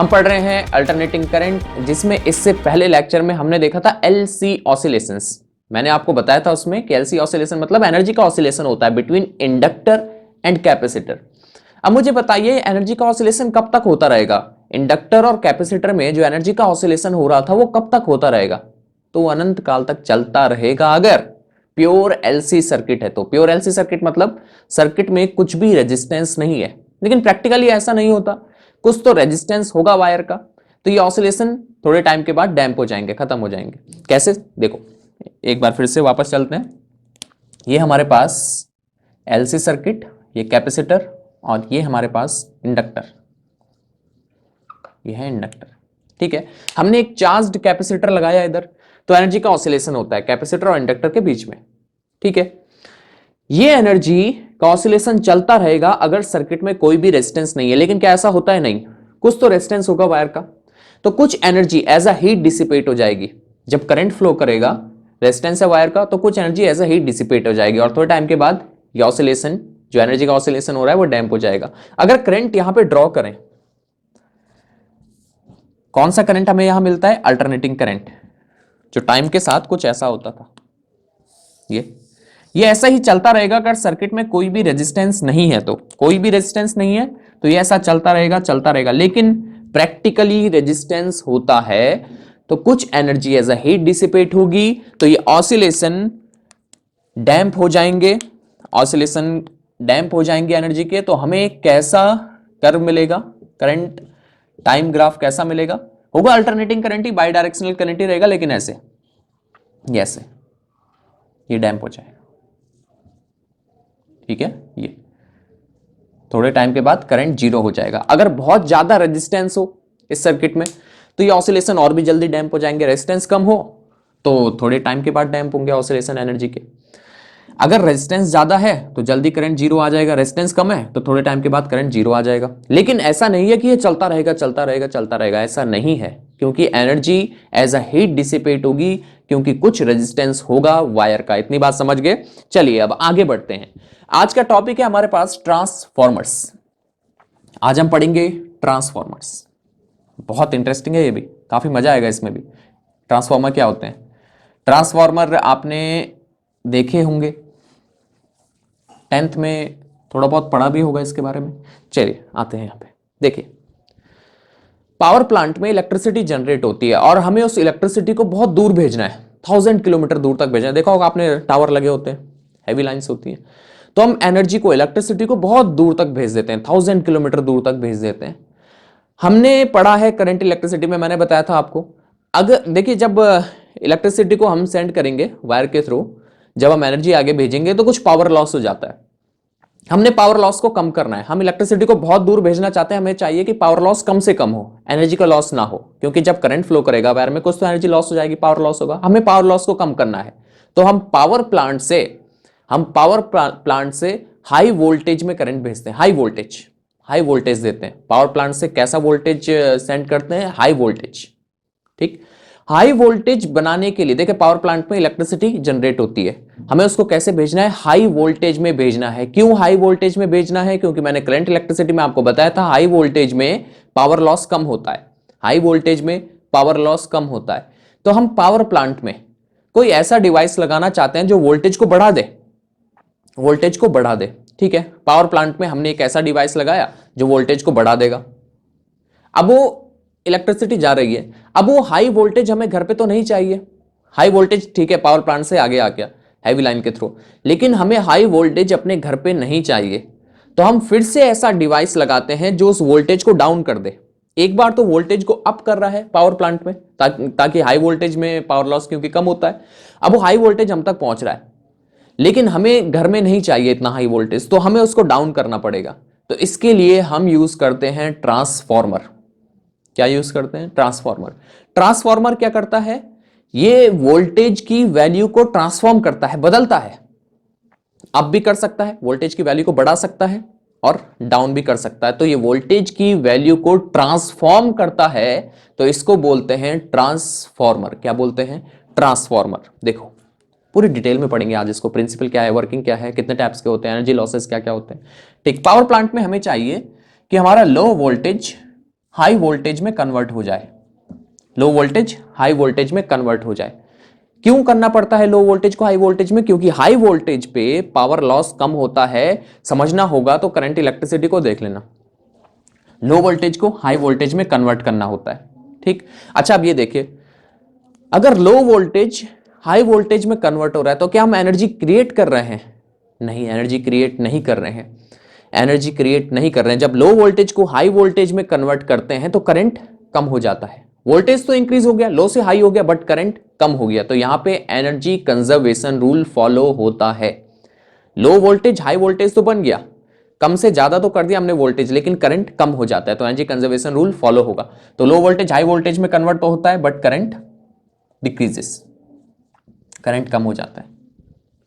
हम पढ़ रहे हैं अल्टरनेटिंग करंट, जिसमें इससे पहले लेक्चर में हमने देखा था एलसी ऑसिलेशंस। मैंने आपको बताया था उसमें कि एलसी ऑसिलेशन मतलब एनर्जी का ऑसिलेशन होता है बिटवीन इंडक्टर एंड कैपेसिटर। अब मुझे बताइए एनर्जी का ऑसिलेशन कब तक होता रहेगा? इंडक्टर और कैपेसिटर में जो एनर्जी का ऑसिलेशन हो रहा था वो कब तक होता रहेगा? तो अनंत काल तक चलता रहेगा अगर प्योर एलसी सर्किट है। तो प्योर एलसी सर्किट मतलब सर्किट में कुछ भी रेजिस्टेंस नहीं है। लेकिन प्रैक्टिकली ऐसा नहीं होता, कुछ तो रेजिस्टेंस होगा वायर का, तो ये ऑसिलेशन थोड़े टाइम के बाद डैम्प हो जाएंगे, खत्म हो जाएंगे। कैसे? देखो एक बार फिर से वापस चलते हैं। ये हमारे पास एलसी सर्किट, ये कैपेसिटर और ये हमारे पास इंडक्टर, ये है इंडक्टर। ठीक है, हमने एक चार्ज्ड कैपेसिटर लगाया इधर, तो एनर्जी का ऑसिलेशन होता है कैपेसिटर और इंडक्टर के बीच में। ठीक है, ये एनर्जी का ऑसिलेशन चलता रहेगा अगर सर्किट में कोई भी रेजिस्टेंस नहीं है। लेकिन क्या ऐसा होता है? नहीं, कुछ तो रेजिस्टेंस होगा वायर का, तो कुछ energy as a heat dissipate हो जाएगी। जब करंट फ्लो करेगा, रेजिस्टेंस है वायर का, तो कुछ energy as a heat dissipate हो जाएगी और थोड़े टाइम के बाद ये ऑसिलेशन, जो एनर्जी का ऑसिलेशन हो रहा है, वो डैम्प हो जाएगा। अगर करंट यहां पे ड्रॉ करें, कौन सा करंट हमें यहां मिलता है? अल्टरनेटिंग करंट, जो टाइम के साथ कुछ ऐसा होता था। ये ऐसा ही चलता रहेगा अगर सर्किट में कोई भी रेजिस्टेंस नहीं है। तो कोई भी रेजिस्टेंस नहीं है तो ये ऐसा चलता रहेगा चलता रहेगा। लेकिन प्रैक्टिकली रेजिस्टेंस होता है तो कुछ energy as a heat dissipate होगी, तो ये ऑसिलेशन डैम्प हो जाएंगे, ऑसिलेशन डैम्प हो जाएंगे एनर्जी के। तो हमें कैसा कर्व मिलेगा? करंट टाइम ग्राफ कैसा मिलेगा? होगा alternating current he, by directional current ही रहेगा, लेकिन ऐसे ऐसे ये डैम्प हो जाएगा। ठीक है, ये थोड़े टाइम के बाद करंट जीरो हो जाएगा। अगर बहुत ज्यादा रेजिस्टेंस हो इस सर्किट में तो ये ऑसिलेशन और भी जल्दी डैम्प हो जाएंगे। रेजिस्टेंस कम हो तो थोड़े टाइम के बाद डैम्प होंगे ऑसिलेशन एनर्जी के। अगर रेजिस्टेंस ज्यादा है तो जल्दी करंट जीरो आ जाएगा, रेजिस्टेंस कम है तो थोड़े टाइम के बाद करंट जीरो आ जाएगा। लेकिन ऐसा नहीं है कि ये चलता रहेगा चलता रहेगा चलता रहेगा, ऐसा नहीं है, क्योंकि energy as a heat dissipate होगी, क्योंकि कुछ रेजिस्टेंस होगा वायर का। इतनी बात समझ गए? चलिए अब आगे बढ़ते हैं। आज का टॉपिक है हमारे पास ट्रांसफॉर्मर्स। आज हम पढ़ेंगे ट्रांसफॉर्मर्स। बहुत इंटरेस्टिंग है, ये भी काफी मजा आएगा इसमें भी। ट्रांसफॉर्मर क्या होते हैं? ट्रांसफॉर्मर आपने देखे होंगे, 10th में थोड़ा बहुत पढ़ा भी होगा इसके बारे में। चलिए आते हैं यहां पे। देखिए, पावर प्लांट में इलेक्ट्रिसिटी जनरेट होती है और हमें उस इलेक्ट्रिसिटी को बहुत दूर भेजना है, 1000 किलोमीटर दूर तक भेजना है। देखा होगा आपने, टावर लगे होते हैं, हैवी लाइंस होती हैं, तो हम एनर्जी को, इलेक्ट्रिसिटी को बहुत दूर तक भेज देते हैं, 1000 किलोमीटर दूर तक भेज देते हैं। हमने पढ़ा है करंट इलेक्ट्रिसिटी में, मैंने बताया था आपको। अगर देखिए, जब इलेक्ट्रिसिटी को हम सेंड करेंगे वायर के थ्रू, जब हम एनर्जी आगे भेजेंगे तो कुछ पावर लॉस हो जाता है। हमने पावर लॉस को कम करना है, हम इलेक्ट्रिसिटी को बहुत दूर भेजना चाहते हैं, हमें चाहिए कि पावर लॉस कम से कम हो, एनर्जी का लॉस ना हो, क्योंकि जब करंट फ्लो करेगा वायर में कुछ तो एनर्जी लॉस हो जाएगी, पावर लॉस होगा। हमें पावर लॉस को कम करना है, तो हम पावर प्लांट से हाई वोल्टेज में करंट भेजते हैं, हाई वोल्टेज देते हैं। पावर प्लांट से कैसा वोल्टेज सेंड करते हैं? High voltage. ठीक, हाई वोल्टेज बनाने के लिए देखिए, पावर प्लांट में इलेक्ट्रिसिटी जनरेट होती है, हमें उसको कैसे भेजना है? हाई वोल्टेज में भेजना है। क्यों हाई वोल्टेज में भेजना है? क्योंकि मैंने करंट इलेक्ट्रिसिटी में आपको बताया था हाई वोल्टेज में पावर लॉस कम होता है, हाई वोल्टेज में पावर लॉस कम होता है। तो हम पावर प्लांट में कोई ऐसा डिवाइस लगाना चाहते हैं जो वोल्टेज को बढ़ा दे, वोल्टेज को बढ़ा दे। ठीक है, पावर प्लांट में हमने एक ऐसा डिवाइस लगाया जो वोल्टेज को बढ़ा देगा। अब वो इलेक्ट्रिसिटी जा रही है, अब वो हाई वोल्टेज हमें घर पे तो नहीं चाहिए। हाई वोल्टेज ठीक है, पावर प्लांट से आगे आ गया हैवी लाइन के थ्रू, लेकिन हमें हाई वोल्टेज अपने घर पे नहीं चाहिए। तो हम फिर से ऐसा डिवाइस लगाते हैं जो उस वोल्टेज को डाउन कर दे। एक बार तो वोल्टेज को अप कर रहा है पावर प्लांट में, ताकि हाई वोल्टेज में पावर लॉस क्योंकि कम होता है। अब वो हाई वोल्टेज हम तक पहुंच रहा है, लेकिन हमें घर में नहीं चाहिए इतना हाई वोल्टेज, तो हमें उसको डाउन करना पड़ेगा। तो इसके लिए हम यूज करते हैं ट्रांसफॉर्मर। क्या यूज करते हैं? ट्रांसफॉर्मर। ट्रांसफॉर्मर क्या करता है? ये वोल्टेज की वैल्यू को ट्रांसफॉर्म करता है, बदलता है। अप भी कर सकता है, वोल्टेज की वैल्यू को बढ़ा सकता है, और डाउन भी कर सकता है। तो ये वोल्टेज की वैल्यू को ट्रांसफॉर्म करता है, तो इसको बोलते हैं ट्रांसफॉर्मर। क्या बोलते हैं? ट्रांसफॉर्मर। देखो पूरी डिटेल में पढ़ेंगे आज इसको, प्रिंसिपल क्या है, वर्किंग क्या है, कितने टाइप्स के होते हैं, एनर्जी लॉसेस क्या क्या होते हैं। ठीक, पावर प्लांट में हमें चाहिए कि हमारा लो वोल्टेज हाई वोल्टेज में कन्वर्ट हो जाए, लो वोल्टेज हाई वोल्टेज में कन्वर्ट हो जाए। क्यों करना पड़ता है लो वोल्टेज को हाई वोल्टेज में? क्योंकि हाई वोल्टेज पे पावर लॉस कम होता है। समझना होगा तो करंट इलेक्ट्रिसिटी को देख लेना, लो वोल्टेज को हाई वोल्टेज में कन्वर्ट करना होता है। ठीक, अच्छा अब ये देखिए, अगर लो वोल्टेज हाई वोल्टेज में कन्वर्ट हो रहा है तो क्या हम एनर्जी क्रिएट कर रहे हैं? नहीं, एनर्जी क्रिएट नहीं कर रहे हैं, एनर्जी क्रिएट नहीं कर रहे हैं। जब लो वोल्टेज को हाई वोल्टेज में कन्वर्ट करते हैं तो करंट कम हो जाता है। वोल्टेज तो इंक्रीज हो गया, लो से हाई हो गया, बट करंट कम हो गया। तो यहां पे एनर्जी कंजर्वेशन रूल फॉलो होता है। लो वोल्टेज हाई वोल्टेज तो बन गया, कम से ज्यादा तो कर दिया हमने वोल्टेज, लेकिन करंट कम हो जाता है, तो एनर्जी कंजर्वेशन रूल फॉलो होगा। तो लो वोल्टेज हाई वोल्टेज में कन्वर्ट तो होता है, बट करंट डिक्रीजेस, करंट कम हो जाता है।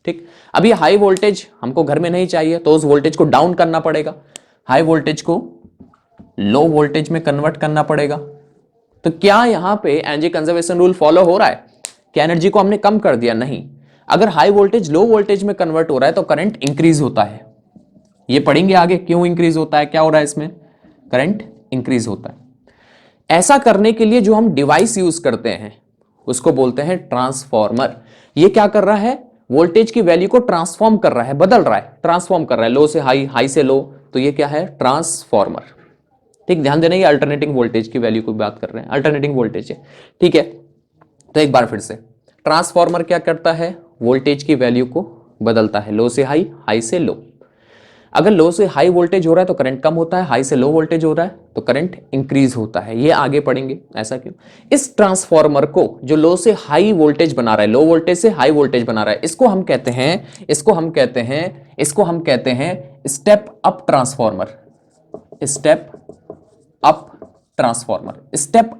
ठीक, अब ये हाई वोल्टेज हमको घर में नहीं चाहिए, तो उस वोल्टेज को डाउन करना पड़ेगा, हाई वोल्टेज को लो वोल्टेज में कन्वर्ट करना पड़ेगा। तो क्या यहां पे एनर्जी कंजर्वेशन रूल फॉलो हो रहा है? क्या एनर्जी को हमने कम कर दिया? नहीं। अगर हाई वोल्टेज लो वोल्टेज में कन्वर्ट हो रहा है तो करंट इंक्रीज होता है। ये पढ़ेंगे आगे क्यों इंक्रीज होता है, क्या हो रहा है इसमें, करंट इंक्रीज होता है। ऐसा करने के लिए जो हम डिवाइस यूज करते हैं उसको बोलते हैं ट्रांसफॉर्मर। ये क्या कर रहा है? वोल्टेज की वैल्यू को ट्रांसफॉर्म कर रहा है, बदल रहा है, ट्रांसफॉर्म कर रहा है, लो से हाई, हाई से लो। तो ये क्या है? ट्रांसफॉर्मर। ठीक, ध्यान देना, ये अल्टरनेटिंग वोल्टेज की वैल्यू की बात कर रहे हैं, अल्टरनेटिंग वोल्टेज है। ठीक है, तो एक बार फिर से, ट्रांसफॉर्मर क्या करता है? वोल्टेज की वैल्यू को बदलता है, लो से हाई, हाई से लो। अगर लो से हाई वोल्टेज हो रहा है तो करंट कम होता है, हाई से लो वोल्टेज हो रहा है तो करंट इंक्रीज होता है। ये आगे पढ़ेंगे ऐसा क्यों। इस ट्रांसफॉर्मर को जो लो से हाई वोल्टेज बना रहा है, लो वोल्टेज से हाई वोल्टेज बना रहा है, इसको हम कहते हैं, इसको हम कहते हैं step up transformer. Step up transformer, step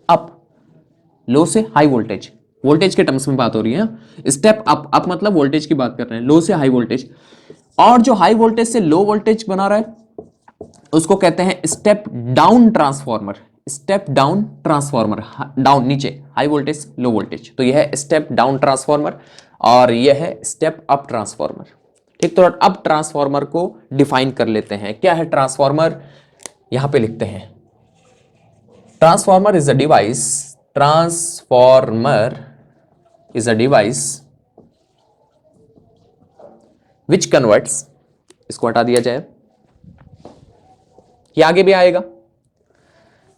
up, low से हाई वोल्टेज, वोल्टेज के टर्म्स में बात हो रही है। स्टेप अप मतलब वोल्टेज की बात कर रहे हैं, लो से हाई वोल्टेज। और जो हाई वोल्टेज से लो वोल्टेज बना रहा है उसको कहते हैं step down transformer. Step down transformer, down नीचे, हाई वोल्टेज लो वोल्टेज, तो यह है स्टेप डाउन ट्रांसफॉर्मर और यह है स्टेप अप ट्रांसफॉर्मर। ठीक, तो अब ट्रांसफॉर्मर को डिफाइन कर लेते हैं। क्या है ट्रांसफॉर्मर? यहां पे लिखते हैं, transformer is a device, transformer is a device which converts, इसको हटा दिया जाए, ये आगे भी आएगा,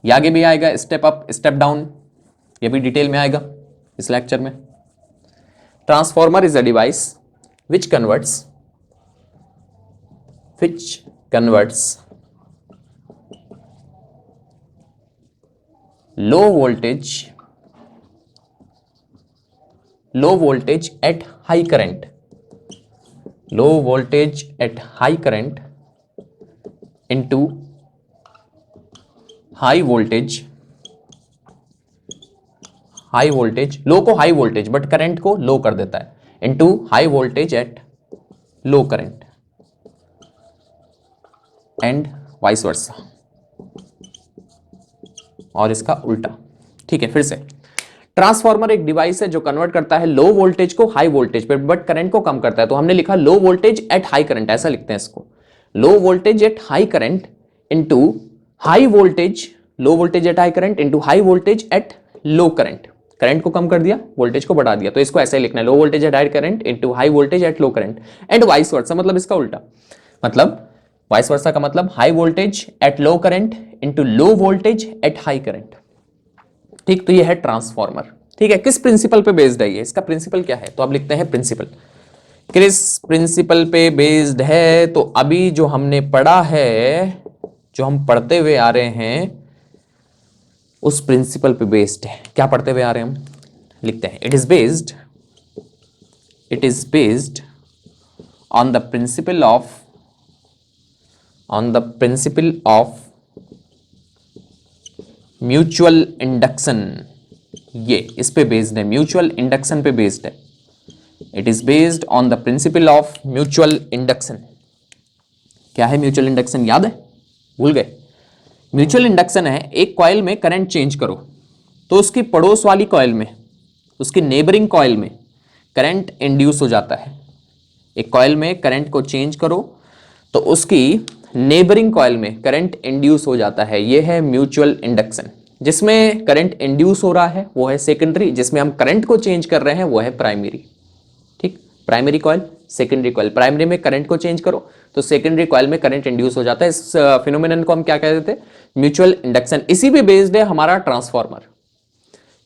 ये आगे भी आएगा, स्टेप अप स्टेप डाउन, ये भी डिटेल में आएगा इस लेक्चर में। Transformer is a device which converts low voltage at high current, low voltage at high current into high voltage, low को हाई वोल्टेज बट करंट को लो कर देता है, into high voltage at low current and vice versa, और इसका उल्टा। ठीक है, फिर से, ट्रांसफॉर्मर एक डिवाइस है जो कन्वर्ट करता है लो वोल्टेज को हाई वोल्टेज पे, बट करंट को कम करता है। तो हमने लिखा लो वोल्टेज एट हाई करंट, ऐसा लिखते हैं इसको, लो voltage at high current into high voltage, low voltage at high current into high voltage at low current. Current को कम कर दिया, वोल्टेज को बढ़ा दिया, तो इसको ऐसे ही लिखना है, लो voltage at high current into high voltage at low current and vice versa, मतलब इसका उल्टा। मतलब वाइस वर्सा का मतलब high voltage at low current into low voltage at high current. ठीक, तो ये है ट्रांसफॉर्मर। ठीक है, किस प्रिंसिपल पे बेस्ड है ये, इसका प्रिंसिपल क्या है? तो अब लिखते हैं प्रिंसिपल, किस प्रिंसिपल पे बेस्ड है? तो अभी जो हमने पढ़ा है, जो हम पढ़ते हुए आ रहे हैं, उस प्रिंसिपल पे बेस्ड है। क्या पढ़ते हुए आ रहे हैं हम? लिखते हैं, it is based on the principle of mutual induction. ये इस पे बेस्ड है, म्यूचुअल इंडक्शन पे बेस्ड है। It is based on the principle of mutual induction. क्या है म्यूचुअल इंडक्शन, याद है? भूल गए? म्यूचुअल इंडक्शन है, एक कॉइल में करंट चेंज करो तो उसकी पड़ोस वाली कॉइल में, उसकी नेबरिंग कॉइल में करंट इंड्यूस हो जाता है। एक कॉइल में करंट को चेंज करो तो उसकी नेबरिंग कॉइल में करंट इंड्यूस हो जाता है, ये है म्यूचुअल इंडक्शन। जिसमें करंट इंड्यूस हो रहा है वो है सेकेंडरी, जिसमें हम करंट को चेंज कर रहे हैं वो है प्राइमरी। ठीक, primary coil, secondary coil. Primary में करंट को चेंज करो तो सेकेंडरी कॉइल में करंट इंड्यूस हो जाता है। इस फिनोमिनन को हम क्या कहते थे? Mutual induction. इसी पे बेस्ड है हमारा ट्रांसफॉर्मर।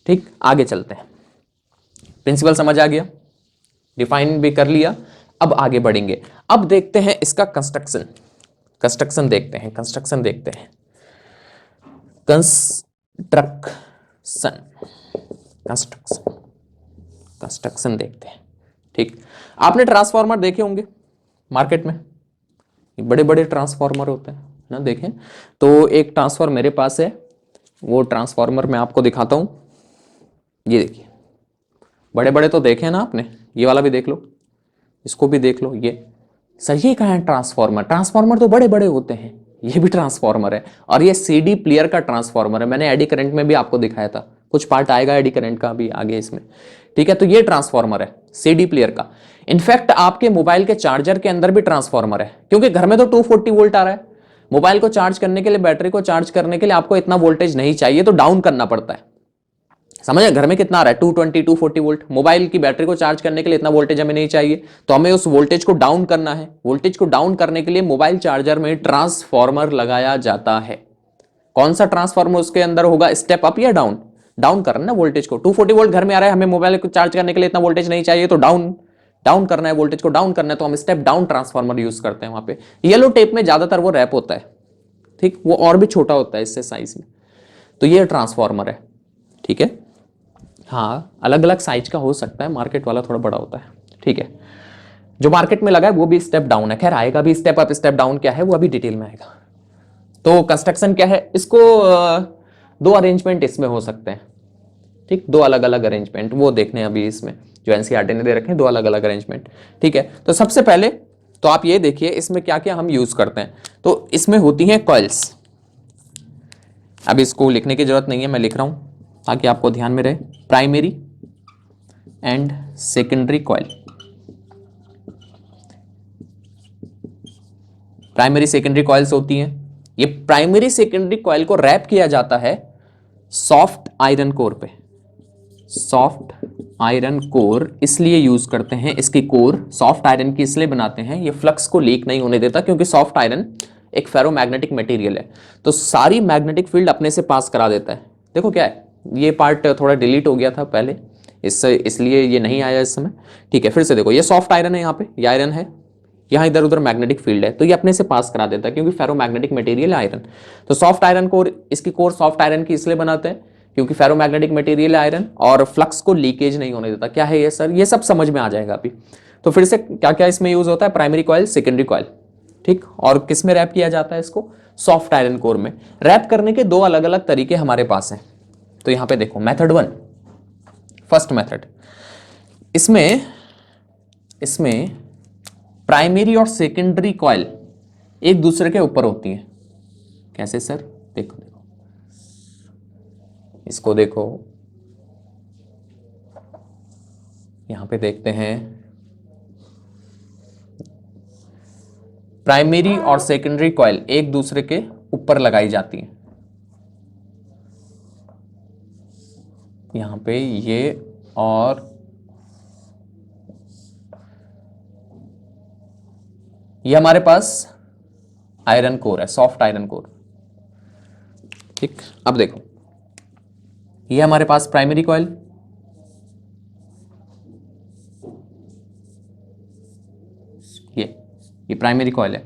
ठीक, आगे चलते हैं। प्रिंसिपल समझ आ गया, डिफाइन भी कर लिया, अब आगे बढ़ेंगे। अब देखते हैं इसका कंस्ट्रक्शन। कंस्ट्रक्शन देखते हैं, कंस्ट्रक्शन देखते हैं, कंस्ट्रक्शन, कंस्ट्रक्शन, कंस्ट्रक्शन देखते हैं। ठीक, आपने ट्रांसफॉर्मर देखे होंगे मार्केट में, बड़े बड़े ट्रांसफॉर्मर होते हैं ना, देखें तो। एक ट्रांसफॉर्मर मेरे पास है, वो ट्रांसफॉर्मर मैं आपको दिखाता हूं। ये देखिए, बड़े बड़े तो देखे ना आपने, ये वाला भी देख लो, इसको भी देख लो। ये सर ये कहाँ है ट्रांसफॉर्मर? ट्रांसफॉर्मर तो बड़े बड़े होते हैं, ये भी ट्रांसफॉर्मर है। और ये सीडी प्लेयर का ट्रांसफॉर्मर है, मैंने एडी करंट में भी आपको दिखाया था, कुछ पार्ट आएगा एडी करंट का भी आगे इसमें। ठीक है, तो ये ट्रांसफॉर्मर है सीडी प्लेयर का। इनफैक्ट आपके मोबाइल के चार्जर के अंदर भी ट्रांसफॉर्मर है, क्योंकि घर में तो 240 वोल्ट आ रहा है। मोबाइल को चार्ज करने के लिए, बैटरी को चार्ज करने के लिए आपको इतना वोल्टेज नहीं चाहिए, तो डाउन करना पड़ता है। समझे? घर में कितना आ रहा है? 220 240 वोल्ट। मोबाइल की बैटरी को चार्ज करने के लिए इतना वोल्टेज हमें नहीं चाहिए, तो हमें उस वोल्टेज को डाउन करना है। वोल्टेज को डाउन करने के लिए मोबाइल चार्जर में ट्रांसफॉर्मर लगाया जाता है। कौन सा ट्रांसफॉर्मर उसके अंदर होगा? स्टेप अप या डाउन? डाउन करना ना वोल्टेज को। 240 वोल्ट घर में आ रहा है, हमें मोबाइल को चार्ज करने के लिए इतना वोल्टेज नहीं चाहिए, तो डाउन डाउन करना है, वोल्टेज को डाउन करना है, तो हम स्टेप डाउन ट्रांसफॉर्मर यूज करते हैं। वहां पे येलो टेप में ज्यादातर वो रैप होता है। ठीक, वो और भी छोटा होता है इससे साइज में। तो ये ट्रांसफॉर्मर है। ठीक है, हाँ अलग अलग साइज का हो सकता है, मार्केट वाला थोड़ा बड़ा होता है। ठीक है, जो मार्केट में लगा है वो भी स्टेप डाउन है। खैर आएगा भी स्टेप अप स्टेप डाउन क्या है वो अभी डिटेल में आएगा। तो कंस्ट्रक्शन क्या है? इसको दो अरेंजमेंट इसमें हो सकते हैं। ठीक, दो अलग अलग अरेंजमेंट वो देखने हैं अभी इसमें, जो एनसीईआरटी ने दे रखे हैं, दो अलग अलग अरेंजमेंट। ठीक है, तो सबसे पहले तो आप ये देखिए इसमें क्या क्या हम यूज करते हैं। तो इसमें होती हैं कॉइल्स। अब इसको लिखने की जरूरत नहीं है, मैं लिख रहा हूं ताकि आपको ध्यान में रहे। Primary and secondary coil. Primary secondary coils होती हैं। ये प्राइमरी सेकेंडरी कॉइल को रैप किया जाता है सॉफ्ट आयरन कोर पे। सॉफ्ट आयरन कोर इसलिए यूज करते हैं, इसकी कोर सॉफ्ट आयरन की इसलिए बनाते हैं, ये फ्लक्स को लीक नहीं होने देता, क्योंकि सॉफ्ट आयरन एक फेरोमैग्नेटिक मटेरियल है, तो सारी मैग्नेटिक फील्ड अपने से पास करा देता है। देखो क्या है, ये पार्ट थोड़ा डिलीट हो गया था पहले, इसलिए ये नहीं आया इस समय। ठीक है, फिर से देखो, ये सॉफ्ट आयरन है, यहाँ पे ये आयरन है, यहाँ इधर उधर मैग्नेटिक फील्ड है, तो ये अपने से पास करा देता है, क्योंकि फेरोमैग्नेटिक मटेरियल है आयरन। तो सॉफ्ट आयरन कोर, इसकी कोर सॉफ्ट आयरन की इसलिए बनाते हैं क्योंकि फेरोमैग्नेटिक मटेरियल है आयरन, और फ्लक्स को लीकेज नहीं होने देता। क्या है ये सर? ये सब समझ में आ जाएगा अभी। तो फिर से क्या क्या इसमें यूज होता है? Primary coil, secondary coil. ठीक, और किस में रैप किया जाता है इसको? सॉफ्ट आयरन कोर में। रैप करने के दो अलग अलग तरीके हमारे पास हैं। तो यहां पे देखो, मेथड 1, फर्स्ट मेथड। इसमें इसमें प्राइमरी और सेकेंडरी कॉइल एक दूसरे के ऊपर होती हैं। कैसे सर? देखो देखो, इसको देखो, यहां पे देखते हैं। प्राइमरी और सेकेंडरी कॉइल एक दूसरे के ऊपर लगाई जाती हैं। यहां पे ये, और ये हमारे पास आयरन कोर है, सॉफ्ट आयरन कोर। ठीक, अब देखो, ये हमारे पास प्राइमरी कॉइल, ये प्राइमरी कॉइल है,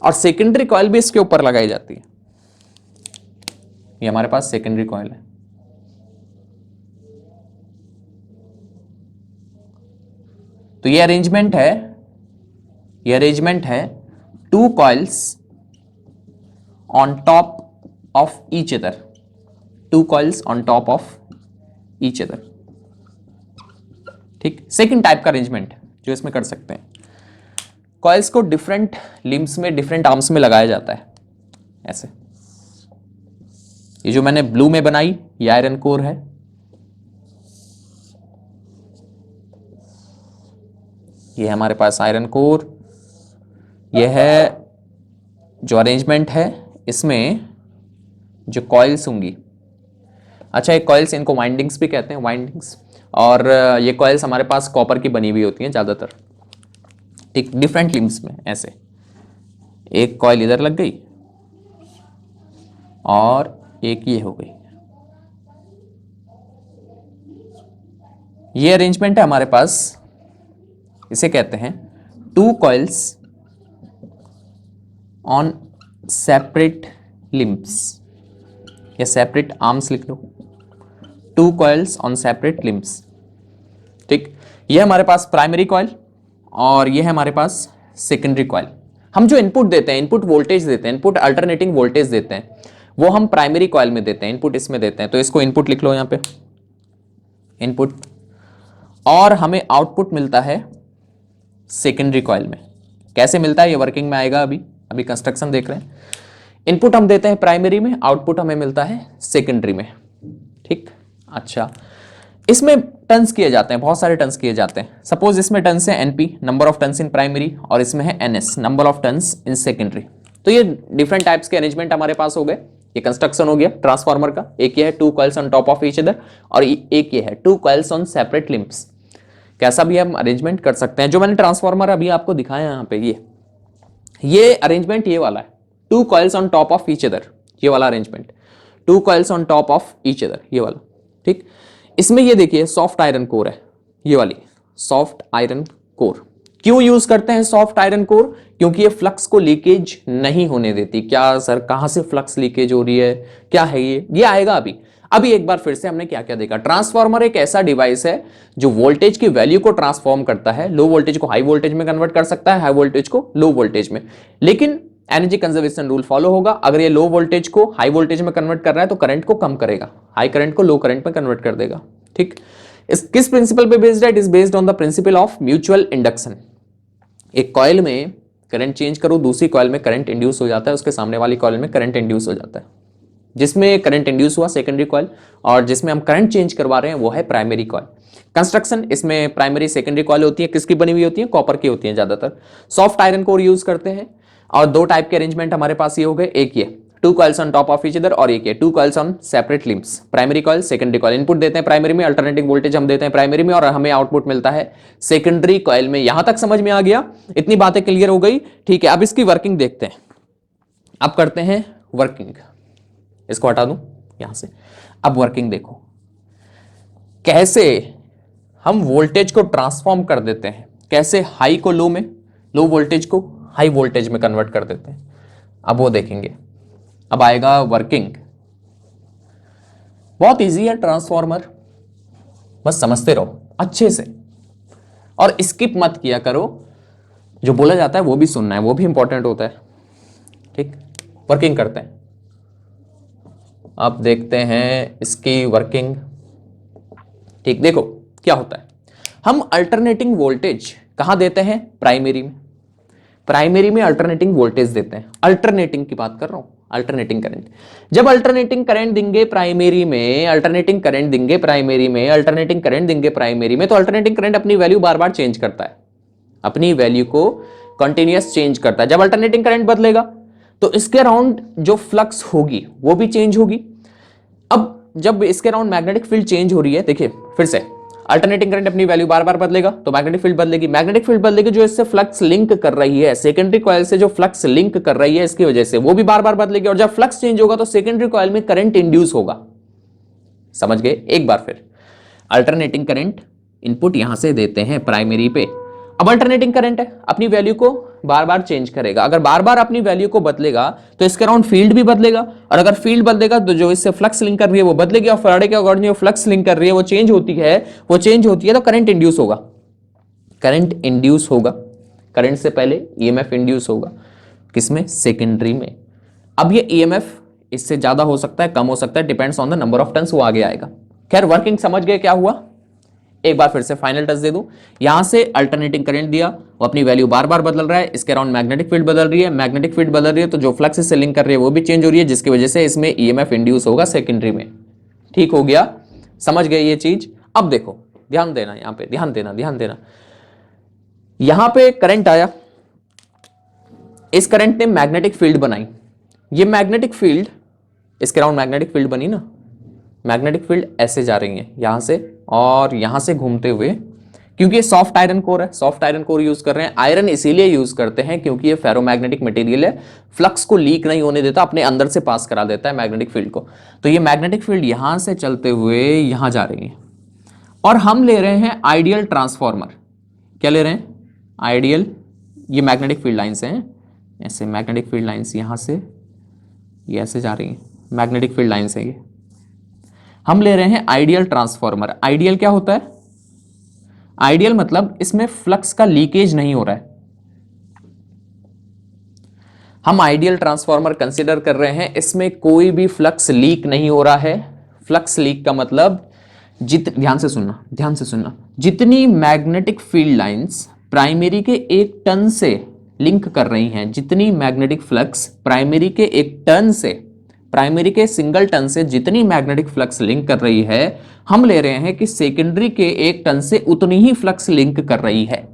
और सेकेंडरी कॉइल भी इसके ऊपर लगाई जाती है। ये हमारे पास सेकेंडरी कॉइल है। तो ये अरेंजमेंट है, ये अरेंजमेंट है, to coils on top of each other, to coils on top of each other. ठीक, सेकेंड टाइप का अरेंजमेंट जो इसमें कर सकते हैं। कॉइल्स को डिफरेंट लिम्स में, डिफरेंट आर्म्स में लगाया जाता है ऐसे। ये जो मैंने ब्लू में बनाई, ये आयरन कोर है, ये हमारे पास आयरन कोर, ये है जो अरेंजमेंट है इसमें जो कॉइल्स होंगी, अच्छा ये कॉइल्स, इनको वाइंडिंग्स भी कहते हैं, वाइंडिंग्स, और ये कॉइल्स हमारे पास कॉपर की बनी हुई होती हैं ज़्यादातर, ठीक, डिफरेंट लिम्स में। ऐसे एक कॉइल इधर लग गई और एक ये हो गई, ये अरेंजमेंट है हमारे पास, इसे कहते हैं two coils on separate limbs, या सेपरेट आर्म्स लिख लो, two coils on separate limbs, ठीक। ये हमारे पास प्राइमरी कॉइल और ये है हमारे पास सेकेंडरी कॉइल। हम जो इनपुट देते हैं, इनपुट वोल्टेज देते हैं, इनपुट अल्टरनेटिंग वोल्टेज देते हैं, वो हम प्राइमरी कॉइल में देते हैं, इनपुट इसमें देते हैं, तो इसको इनपुट लिख लो यहां पे, इनपुट, और हमें आउटपुट मिलता है सेकेंडरी कॉइल में। कैसे मिलता है ये वर्किंग में आएगा, अभी कंस्ट्रक्शन देख रहे हैं। इनपुट हम देते हैं प्राइमरी में, आउटपुट हमें मिलता है सेकेंडरी में, ठीक। अच्छा, इसमें टर्न्स किए जाते हैं, बहुत सारे टर्न्स किए जाते हैं। सपोज इसमें टर्न्स है NP, number of turns in primary, और इसमें है NS, number of turns in secondary. तो ये डिफरेंट टाइप्स के अरेंजमेंट हमारे पास हो गए। ये कंस्ट्रक्शन हो गया ट्रांसफार्मर का। एक ये है to coils on top of each other, और एक ये है to coils on separate limbs. कैसा भी हम अरेंजमेंट कर सकते हैं। जो मैंने ट्रांसफार्मर अभी आपको दिखाया यहाँ पे, ये अरेंजमेंट ये वाला है, to coils on top of each other, ये वाला arrangement, to coils on top of each other, ये वाला, ठीक। इसमें ये देखिए सॉफ्ट आयरन कोर है, ये वाली सॉफ्ट आयरन कोर। क्यों यूज करते हैं सॉफ्ट आयरन कोर? क्योंकि ये फ्लक्स को लीकेज नहीं होने देती। क्या सर, कहां से फ्लक्स लीकेज हो रही है, क्या है ये आएगा अभी एक बार फिर से हमने क्या क्या देखा। ट्रांसफार्मर एक ऐसा डिवाइस है जो वोल्टेज की वैल्यू को ट्रांसफॉर्म करता है, लो वोल्टेज को हाई वोल्टेज में कन्वर्ट कर सकता है, हाई वोल्टेज को लो वोल्टेज में, लेकिन एनर्जी कंजर्वेशन रूल फॉलो होगा। अगर ये लो वोल्टेज को हाई वोल्टेज में कन्वर्ट कर रहा है तो करंट को कम करेगा, हाई करंट को लो करंट में कन्वर्ट कर देगा, ठीक। इस किस प्रिंसिपल पे बेस्ड है? It is based on the principle of mutual induction. एक कॉइल में करंट चेंज करो, दूसरी कॉइल में करंट इंड्यूस हो जाता है, उसके सामने वाली कॉइल में करंट इंड्यूस हो जाता है। जिसमें करंट इंड्यूस हुआ सेकेंडरी कॉइल, और जिसमें हम करंट चेंज करवा रहे हैं वो है प्राइमरी कॉइल। कंस्ट्रक्शन इसमें प्राइमरी सेकेंडरी कॉइल होती है, किसकी बनी हुई होती है? कॉपर की होती है ज्यादातर। सॉफ्ट आयरन कोर यूज करते हैं, और दो टाइप के अरेंजमेंट हमारे पास ये हो गए, एक ये to coils on top of each other, और एक ये to coils on separate limbs. Primary coil, secondary coil. Input देते हैं प्राइमरी में, अल्टरनेटिंग वोल्टेज हम देते हैं प्राइमरी में, और हमें आउटपुट मिलता है सेकेंडरी कॉइल में। यहां तक समझ में आ गया? इतनी बातें क्लियर हो गई, ठीक है। अब इसकी वर्किंग देखते हैं, अब करते हैं वर्किंग। इसको हटा दूं यहां से। अब वर्किंग देखो कैसे हम वोल्टेज को ट्रांसफॉर्म कर देते हैं, कैसे हाई को लो में, लो वोल्टेज को हाई वोल्टेज में कन्वर्ट कर देते हैं। अब वो देखेंगे, अब आएगा वर्किंग। बहुत इजी है ट्रांसफॉर्मर, बस समझते रहो अच्छे से, और स्किप मत किया करो। जो बोला जाता है वो भी सुनना है, वो भी इंपॉर्टेंट होता है, ठीक। वर्किंग करते हैं, अब देखते हैं इसकी वर्किंग, ठीक। देखो क्या होता है, हम अल्टरनेटिंग वोल्टेज कहां देते हैं? प्राइमरी में। प्राइमरी में अल्टरनेटिंग वोल्टेज देते हैं, अल्टरनेटिंग की बात कर रहा हूं, अल्टरनेटिंग करंट। जब अल्टरनेटिंग करंट देंगे प्राइमरी में, अल्टरनेटिंग करंट देंगे प्राइमरी में, अल्टरनेटिंग करंट देंगे प्राइमरी में, तो अल्टरनेटिंग करंट अपनी वैल्यू बार बार चेंज करता है, अपनी वैल्यू को कंटिन्यूअस चेंज करता है। जब अल्टरनेटिंग करंट बदलेगा तो इसके अराउंड जो फ्लक्स होगी वो भी चेंज होगी। अब जब इसके अराउंड मैग्नेटिक फील्ड चेंज हो रही है, देखिए फिर से अल्टरनेटिंग करंट अपनी वैल्यू बार बार बदलेगा तो मैग्नेटिक फील्ड बदलेगी। मैग्नेटिक फील्ड बदलेगी, जो इससे फ्लक्स लिंक कर रही है, सेकेंडरी कॉइल से जो फ्लक्स लिंक कर रही है इसकी वजह से, वो भी बार बार बदलेगी। और जब फ्लक्स चेंज होगा तो सेकेंडरी कॉइल में करंट इंड्यूस होगा। समझ गए? एक बार फिर, अल्टरनेटिंग करंट इनपुट यहां से देते हैं प्राइमरी पे। अब अल्टरनेटिंग करंट है, अपनी वैल्यू को बार बार चेंज करेगा। अगर बार बार अपनी वैल्यू को बदलेगा तो इसके अराउंड फील्ड भी बदलेगा, और अगर फील्ड बदलेगा तो जो इससे फ्लक्स लिंक कर रही है वो बदलेगी, और फैराडे के अकॉर्डिंग जो फ्लक्स लिंक कर रही है वो चेंज होती है तो करंट इंड्यूस होगा। करंट इंड्यूस होगा, करंट से पहले ईएमएफ इंड्यूस होगा, किसमें? सेकेंडरी में। अब ये ईएमएफ इससे ज्यादा हो सकता है, कम हो सकता है, depends on the number of turns, वो आगे आएगा। खैर वर्किंग समझ गए क्या हुआ? एक बार फिर से फाइनल टच दे दूं। यहां से अल्टरनेटिंग करंट दिया, वो अपनी वैल्यू बार बार बदल रहा है, इसके अराउंड मैग्नेटिक फील्ड बदल रही है, मैग्नेटिक फील्ड बदल रही है तो जो फ्लक्स से लिंक कर रही है वो भी चेंज हो रही है, जिसकी वजह से इसमें ईएमएफ इंड्यूस होगा सेकेंडरी में। ठीक हो गया? समझ गए ये चीज? अब देखो, ध्यान देना, यहां पे ध्यान देना। यहां पे करंट आया, इस करंट ने मैग्नेटिक फील्ड बनाई, ये मैग्नेटिक फील्ड, इसके अराउंड मैग्नेटिक फील्ड बनी ना, मैग्नेटिक फील्ड ऐसे जा रही है यहां से और यहां से घूमते हुए, क्योंकि ये सॉफ्ट आयरन कोर है, सॉफ्ट आयरन कोर यूज कर रहे हैं। आयरन इसीलिए यूज करते हैं क्योंकि ये फेरोमैग्नेटिक मटेरियल है, फ्लक्स को लीक नहीं होने देता, अपने अंदर से पास करा देता है मैग्नेटिक फील्ड को। तो ये मैग्नेटिक फील्ड यहां से चलते हुए यहां जा रही है और हम ले रहे हैं आइडियल ट्रांसफॉर्मर। क्या ले रहे हैं? आइडियल, ये मैग्नेटिक फील्ड लाइन्स हैं, ऐसे मैग्नेटिक फील्ड लाइन्स यहां से ये ऐसे जा रही हैं, मैग्नेटिक फील्ड लाइन्स है ये। हम ले रहे हैं आइडियल ट्रांसफॉर्मर। आइडियल क्या होता है? आइडियल मतलब इसमें फ्लक्स का लीकेज नहीं हो रहा है। हम आइडियल ट्रांसफॉर्मर कंसीडर कर रहे हैं, इसमें कोई भी फ्लक्स लीक नहीं हो रहा है। फ्लक्स लीक का मतलब ध्यान से सुनना, जितनी मैग्नेटिक फील्ड लाइंस प्राइमरी के एक टर्न से लिंक कर रही हैं, जितनी मैग्नेटिक फ्लक्स प्राइमरी के एक टर्न से, प्राइमरी के सिंगल टर्न से जितनी मैग्नेटिक फ्लक्स लिंक कर रही है, हम ले रहे हैं कि सेकेंडरी के एक टर्न से उतनी ही फ्लक्स लिंक कर रही है।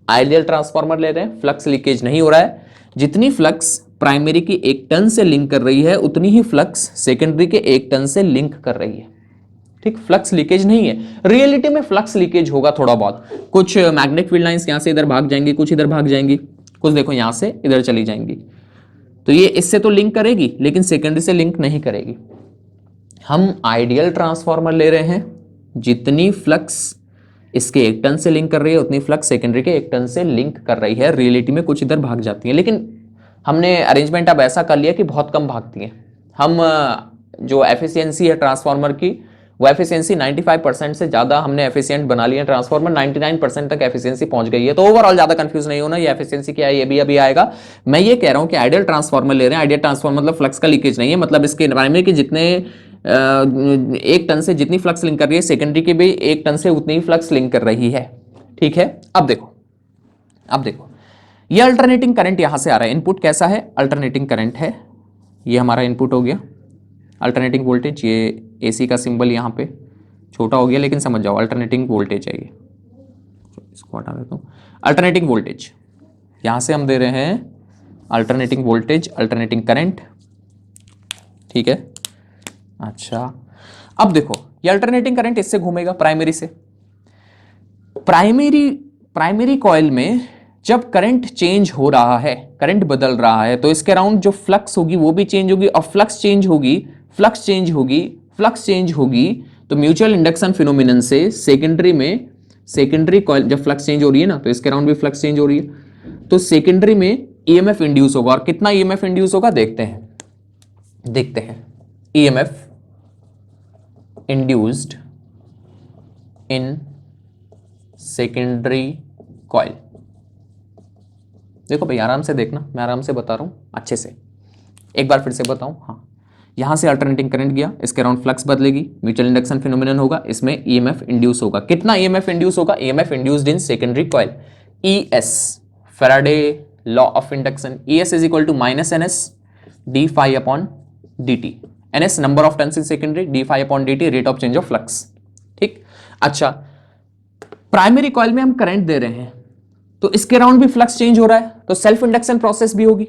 आइडियल ट्रांसफॉर्मर ले रहे हैं, फ्लक्स लीकेज नहीं हो रहा है, जितनी फ्लक्स प्राइमरी की एक टर्न से लिंक कर रही है उतनी ही फ्लक्स सेकेंडरी के एक टर्न से लिंक कर रही है। ठीक, फ्लक्स लीकेज नहीं है। रियलिटी में फ्लक्स लीकेज होगा थोड़ा बहुत, कुछ मैग्नेटिक फील्ड लाइंस यहां से इधर भाग जाएंगी, कुछ इधर भाग जाएंगी, कुछ देखो यहां से इधर चली जाएंगी, तो ये इससे तो लिंक करेगी लेकिन सेकेंडरी से लिंक नहीं करेगी। हम आइडियल ट्रांसफॉर्मर ले रहे हैं, जितनी फ्लक्स इसके एक टर्न से लिंक कर रही है उतनी फ्लक्स सेकेंडरी के एक टर्न से लिंक कर रही है। रियलिटी में कुछ इधर भाग जाती है, लेकिन हमने अरेंजमेंट अब ऐसा कर लिया कि बहुत कम भागती हैं। हम जो एफिशिएंसी है ट्रांसफार्मर की, वो एफिशिएंसी 95% से ज़्यादा हमने एफिशिएंट बना लिया। ट्रांसफार्मर 99% तक एफिशिएंसी पहुंच गई है। तो ओवरऑल ज़्यादा कंफ्यूज नहीं होना, ये एफिशिएंसी क्या है ये भी अभी आएगा। मैं ये कह रहा हूँ कि आइडियल ट्रांसफार्मर ले रहे हैं। आइडियल ट्रांसफार्मर मतलब फ्लक्स का लीकेज नहीं है, मतलब इसके प्राइमरी के जितने एक टन से जितनी फ्लक्स लिंक कर रही है, सेकेंडरी की भी एक टन से उतनी ही फ्लक्स लिंक कर रही है। ठीक है, अब देखो ये अल्टरनेटिंग करंट यहां से आ रहा है। इनपुट कैसा है? अल्टरनेटिंग करंट है, ये हमारा इनपुट हो गया। अल्टरनेटिंग वोल्टेज, ये एसी का सिंबल यहाँ पे छोटा हो गया, लेकिन समझ जाओ अल्टरनेटिंग वोल्टेज है ये। इसको हटा देता हूँ। अल्टरनेटिंग वोल्टेज यहाँ से हम दे रहे हैं अल्टरनेटिंग वोल्टेज, अल्टरनेटिंग करंट। ठीक है, अच्छा अब देखो ये अल्टरनेटिंग करंट इससे घूमेगा प्राइमरी से। प्राइमरी कॉइल में जब करंट चेंज हो रहा है, करंट बदल रहा है, तो इसके अराउंड जो फ्लक्स होगी वो भी चेंज होगी, और फ्लक्स चेंज होगी तो म्यूचुअल इंडक्शन फिनोमिनन से सेकेंडरी कॉइल जब फ्लक्स चेंज हो रही है ना, तो इसके अराउंड भी फ्लक्स चेंज हो रही है, तो सेकेंडरी में ईएमएफ इंड्यूस होगा। और कितना ईएमएफ इंड्यूस होगा देखते हैं। EMF induced in secondary coil. देखो भाई आराम से देखना, मैं आराम से बता रहा हूं अच्छे से, एक बार फिर से बताऊं। हाँ, यहां से अल्टरनेटिंग करंट गया, इसके अराउंड फ्लक्स बदलेगी, म्यूचुअल इंडक्शन फिनोमिनन होगा, इसमें ईएमएफ इंड्यूस होगा। कितना ईएमएफ इंड्यूस होगा? EMF induced in secondary coil, ES, Faraday law of induction. ES is equal to minus NS D phi upon dt। ns number of turns in secondary, d phi upon dt rate of change of flux. ठीक, अच्छा primary coil में हम current दे रहे हैं, तो इसके around भी flux change हो रहा है, तो सेल्फ इंडक्शन प्रोसेस भी होगी।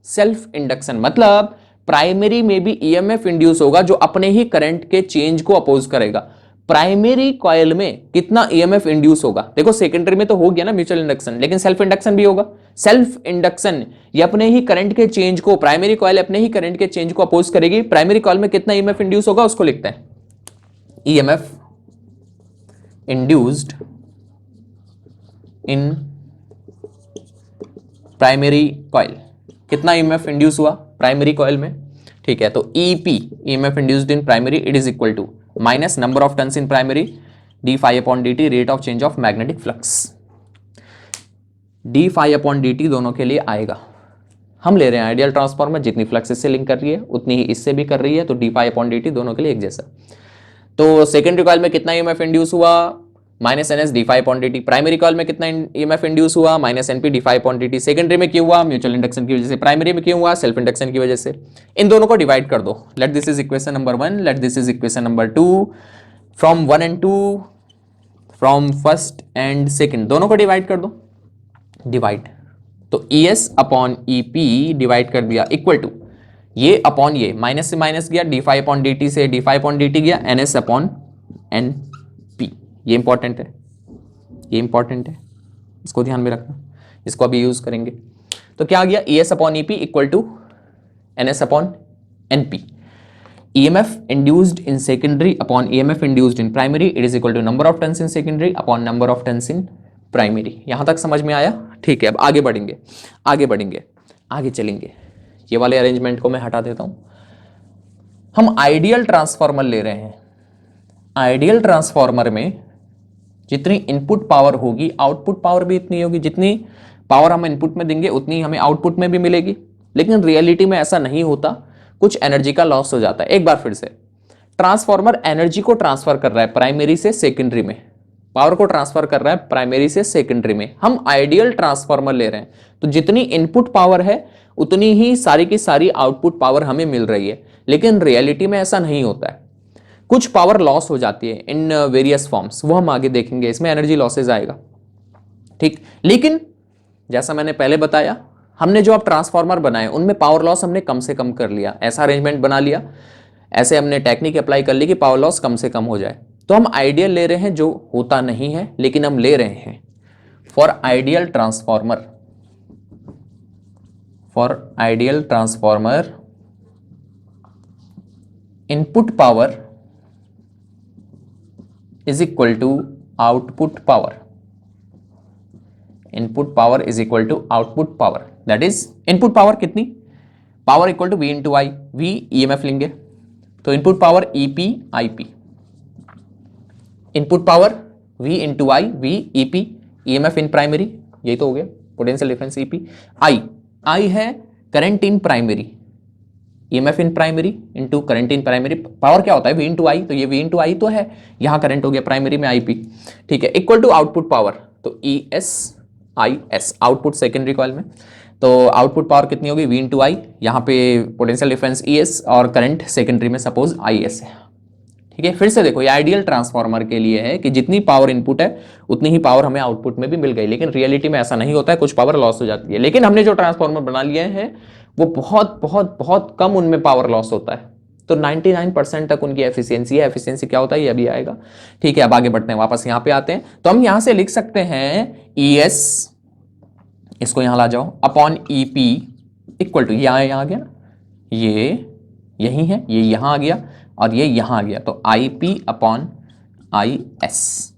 सेल्फ इंडक्शन मतलब प्राइमरी में भी ईएमएफ इंड्यूस होगा जो अपने ही करंट के चेंज को अपोज करेगा। प्राइमरी कॉइल में कितना ईएमएफ इंड्यूस होगा? देखो सेकेंडरी में तो हो गया ना म्यूचुअल इंडक्शन, लेकिन सेल्फ इंडक्शन भी होगा। सेल्फ इंडक्शन ये अपने ही करंट के चेंज को, प्राइमरी कॉइल अपने ही करंट के चेंज को अपोज करेगी। प्राइमरी कॉइल में कितना ईएमएफ इंड्यूस होगा उसको लिखते हैं, EMF induced in primary coil. कितना ईएमएफ इंड्यूस हुआ प्राइमरी कॉइल में? ठीक है, तो EP EMF induced in primary it is equal to minus number of turns in primary D phi upon D t rate of change of magnetic flux. D phi upon D t दोनों के लिए आएगा। हम ले रहे हैं ideal transformer, जितनी flux इससे लिंक कर रही है उतनी ही इससे भी कर रही है, तो d phi upon D t दोनों के लिए एक जैसा। तो सेकेंडरी कॉइल में कितना ईएमएफ इंड्यूस हुआ? Minus NS D phi upon D t. Primary coil में कितना ईएमएफ इंड्यूस हुआ? Minus NP d phi upon D t. Secondary में क्यों हुआ? म्यूचुअल इंडक्शन की वजह से। प्राइमरी में क्यों हुआ? सेल्फ इंडक्शन की वजह से। इन दोनों को डिवाइड कर दो। Let this is equation number 1, let this is equation number 2। From 1 and 2, from first and second, दोनों को डिवाइड कर दो। डिवाइड तो E S upon E P divide कर दिया इक्वल टू ये अपॉन ये, माइनस से माइनस गया, D five upon D T से D five upon D T गया, N S upon N P. ये इंपॉर्टेंट है, ये इंपॉर्टेंट है, इसको ध्यान में रखना, इसको अभी यूज करेंगे। तो क्या आ गया, E S upon E P equal to N S upon N P. EMF induced in secondary upon EMF induced in primary, it is equal to number of turns in secondary upon number of turns in primary। यहां तक समझ में आया? ठीक है, अब आगे बढ़ेंगे, आगे बढ़ेंगे, आगे चलेंगे। ये वाले अरेंजमेंट को मैं हटा देता हूं। हम आइडियल ट्रांसफार्मर ले रहे हैं। आइडियल ट्रांसफार्मर में जितनी इनपुट पावर होगी आउटपुट पावर भी इतनी होगी, जितनी पावर हम इनपुट में देंगे उतनी हमें आउटपुट में भी मिलेगी। लेकिन रियलिटी में ऐसा नहीं होता, कुछ एनर्जी का लॉस हो जाता है। एक बार फिर से, ट्रांसफार्मर एनर्जी को ट्रांसफर कर रहा है प्राइमरी से सेकेंडरी में, पावर को ट्रांसफर कर रहा है प्राइमरी से सेकेंडरी में। हम आइडियल ट्रांसफार्मर ले रहे हैं, तो जितनी इनपुट पावर है उतनी ही सारी की सारी आउटपुट पावर हमें मिल रही है। लेकिन रियलिटी में ऐसा नहीं होता है, कुछ पावर लॉस हो जाती है इन वेरियस फॉर्म्स, वो हम आगे देखेंगे, इसमें एनर्जी लॉसेज आएगा। ठीक, लेकिन जैसा मैंने पहले बताया, हमने जो अब ट्रांसफार्मर बनाए उनमें पावर लॉस हमने कम से कम कर लिया, ऐसा अरेंजमेंट बना लिया, ऐसे हमने टेक्निक अप्लाई कर ली कि पावर लॉस कम से कम हो जाए। तो हम आइडियल ले रहे हैं, जो होता नहीं है लेकिन हम ले रहे हैं। For ideal transformer, for ideal transformer input power is equal to output power, input power is equal to output power, that is input power कितनी, power equal to V into I, V EMF लेंगे तो input power E P I P, input power V into I, V E P, EMF in primary, यही तो हो गया potential difference E P, I है current in primary, EMF in primary into current in primary, power क्या होता है वी इंटू आई, तो ये वी इंटू आई तो है, यहां करंट हो गया प्राइमरी में आईपी। ठीक है, इक्वल टू आउटपुट पावर, तो E S I S, output secondary coil में, तो आउटपुट पावर कितनी होगी वी इंटू आई, यहाँ पे पोटेंशियल डिफरेंस ई एस और करंट सेकेंडरी में सपोज आई एस है। ठीक है, फिर से देखो, ये आइडियल ट्रांसफार्मर के लिए है कि जितनी पावर इनपुट है उतनी ही पावर हमें आउटपुट में भी मिल गई। लेकिन रियलिटी में ऐसा नहीं होता है, कुछ पावर लॉस हो जाती है। लेकिन हमने जो ट्रांसफार्मर बना लिए हैं वो बहुत बहुत बहुत कम उनमें पावर लॉस होता है, तो 99% तक उनकी एफिशिएंसी है। एफिशिएंसी क्या होता है ये अभी आएगा। ठीक है, अब आगे बढ़ते हैं, वापस यहाँ पे आते हैं। तो हम यहाँ से लिख सकते हैं ई एस, इसको यहां ला जाओ, upon E P equal to, यहाँ आ गया, ये यही है, ये यहां आ गया और ये यहां आ गया, तो I P upon I S,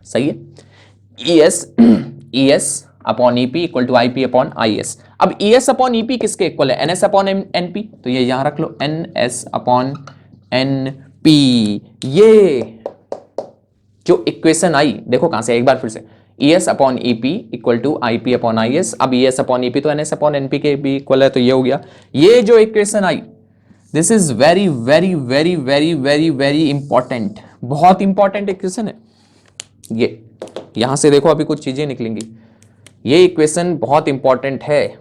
सही है। E S upon E P equal to I P upon I S. अब E S upon E P किसके इक्वल है, N S upon N P, तो ये यहां रख लो, N S upon N P. ये जो इक्वेशन आई, देखो कहां से, एक बार फिर से, E S upon E P equal to I P upon I S. अब E S upon E P तो N S upon N P के भी इक्वल है, तो ये हो गया। ये जो equation I, this is very very very very very very important, बहुत इंपॉर्टेंट इक्वेशन है ये। यहां से देखो अभी कुछ चीजें निकलेंगी। ये इक्वेशन बहुत इंपॉर्टेंट है,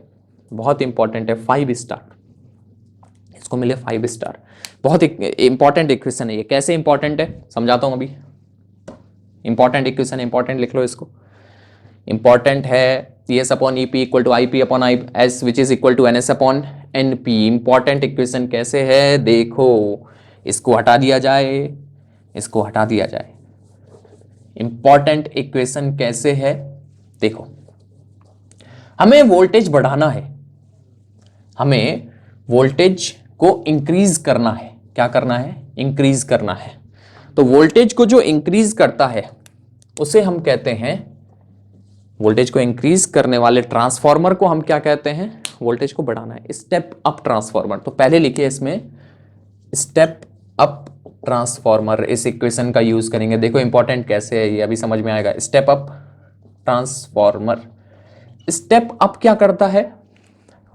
बहुत इंपॉर्टेंट है, 5 स्टार, इसको मिले 5 स्टार। बहुत इंपॉर्टेंट इक्वेशन है ये। कैसे इंपॉर्टेंट है समझाता हूं अभी। इंपॉर्टेंट इक्वेशन, इंपॉर्टेंट लिख लो इसको। इंपॉर्टेंट है E S upon E P equal to I P upon I S which is equal to N S upon N P. Important equation कैसे है देखो, इसको हटा दिया जाए, इसको हटा दिया जाए। इंपॉर्टेंट इक्वेशन कैसे है देखो, हमें वोल्टेज बढ़ाना है, हमें वोल्टेज को इंक्रीज करना है। क्या करना है, इंक्रीज करना है। तो वोल्टेज को जो इंक्रीज करता है उसे हम कहते हैं, वोल्टेज को इंक्रीज करने वाले ट्रांसफार्मर को हम क्या कहते हैं, वोल्टेज को बढ़ाना है, स्टेप अप ट्रांसफार्मर। तो पहले लिखिए इसमें स्टेप अप ट्रांसफार्मर, इस इक्वेशन का यूज करेंगे। देखो इंपॉर्टेंट कैसे है ये अभी समझ में आएगा। Step up transformer, step up क्या करता है,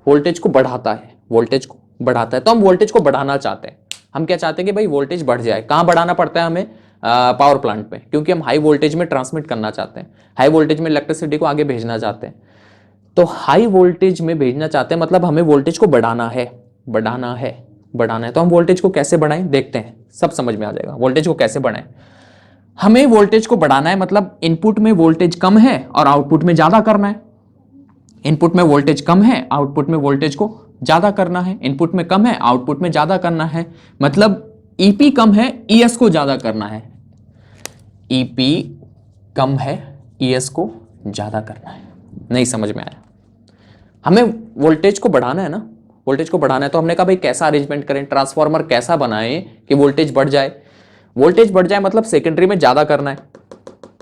वोल्टेज को बढ़ाता है, वोल्टेज को बढ़ाता है। तो हम वोल्टेज को बढ़ाना चाहते हैं। हम क्या चाहते हैं कि भाई वोल्टेज बढ़ जाए। कहां बढ़ाना पड़ता है हमें, पावर प्लांट में, क्योंकि हम हाई वोल्टेज में ट्रांसमिट करना चाहते हैं, हाई वोल्टेज में इलेक्ट्रिसिटी को आगे भेजना चाहते हैं। तो हाई वोल्टेज में भेजना चाहते हैं मतलब हमें वोल्टेज को बढ़ाना है, बढ़ाना है, बढ़ाना है। तो हम वोल्टेज को कैसे बढ़ाएं देखते हैं, सब समझ में आ जाएगा। वोल्टेज को कैसे बढ़ाएं, हमें वोल्टेज को बढ़ाना है मतलब इनपुट में वोल्टेज कम है और आउटपुट में ज्यादा करना है। इनपुट में वोल्टेज कम है, आउटपुट में वोल्टेज को ज्यादा करना है, इनपुट में कम है, आउटपुट में ज्यादा करना है, मतलब ईपी कम है, ईएस को ज्यादा करना है, ईपी कम है, ईएस को ज्यादा करना है। नहीं समझ में आया? हमें वोल्टेज को बढ़ाना है ना, वोल्टेज को बढ़ाना है, तो हमने कहा भाई कैसा अरेंजमेंट करें, ट्रांसफार्मर कैसा बनाएं कि वोल्टेज बढ़ जाए। वोल्टेज बढ़ जाए मतलब सेकेंडरी में ज्यादा करना है,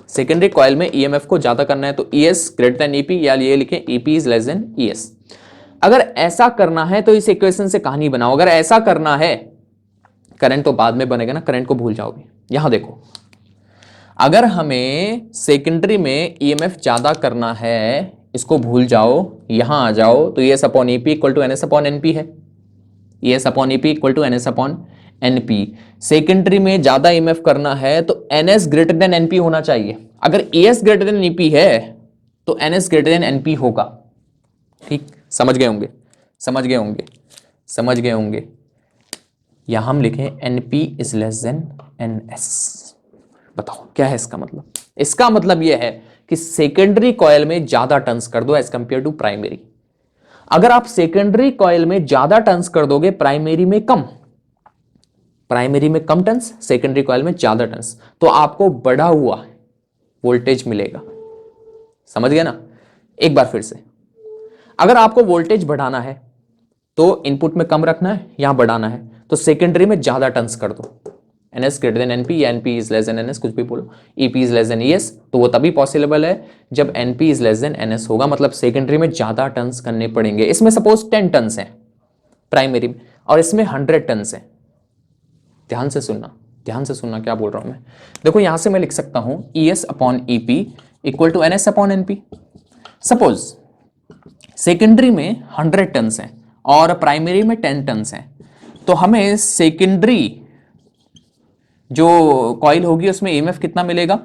सेकेंडरी कॉइल में ईएमएफ को ज्यादा करना है, तो ईएस ग्रेटर देन ईपी, या ये लिखें EP is less than ES. अगर ऐसा करना है तो इस इक्वेशन से कहानी बनाओ। अगर ऐसा करना है, करंट तो बाद में बनेगा ना, करंट को भूल जाओगे। यहां देखो, अगर हमें सेकेंडरी में ईएमएफ ज्यादा करना है, इसको भूल जाओ, यहां आ जाओ, तो E S upon EP equal to NS upon N P है। E S upon EP equal to NS upon N P. Secondary में ज्यादा ईएमएफ करना है तो एनएस ग्रेटर देन एनपी होना चाहिए। अगर ईएस ग्रेटर देन ईपी है तो एनएस ग्रेटर देन एनपी होगा। ठीक, समझ गए होंगे, समझ गए होंगे, समझ गए होंगे। यहां हम लिखें NP is less than NS. बताओ क्या है इसका मतलब? इसका मतलब यह है कि सेकेंडरी कॉइल में ज्यादा टर्न्स कर दो एज कंपेयर टू प्राइमरी। अगर आप सेकेंडरी कॉइल में ज्यादा टर्न्स कर दोगे, प्राइमरी में कम, प्राइमरी में कम टर्न्स, सेकेंडरी कॉइल में ज्यादा टर्न्स, तो आपको बढ़ा हुआ वोल्टेज मिलेगा। समझ गए ना? एक बार फिर से, अगर आपको वोल्टेज बढ़ाना है तो इनपुट में कम रखना है, यहां बढ़ाना है, तो सेकेंडरी में ज्यादा टर्न्स कर दो, एनएस ग्रेटर देन एनपी या NP is less than NS, कुछ भी बोलो, EP is less than ES, तो वो तभी पॉसिबल है जब NP is less than NS होगा, मतलब सेकेंडरी में ज्यादा टर्न्स करने पड़ेंगे। इसमें सपोज 10 टर्न्स हैं प्राइमरी में और इसमें 100 टर्न्स हैं। ध्यान से सुनना, ध्यान से सुनना क्या बोल रहा हूं मैं। देखो यहां से मैं लिख सकता हूं ES upon EP equal to NS upon NP. Suppose secondary में 100 टर्न्स हैं और प्राइमरी में 10 टर्न्स हैं, तो हमें सेकेंडरी जो कॉइल होगी उसमें ईएमएफ कितना मिलेगा?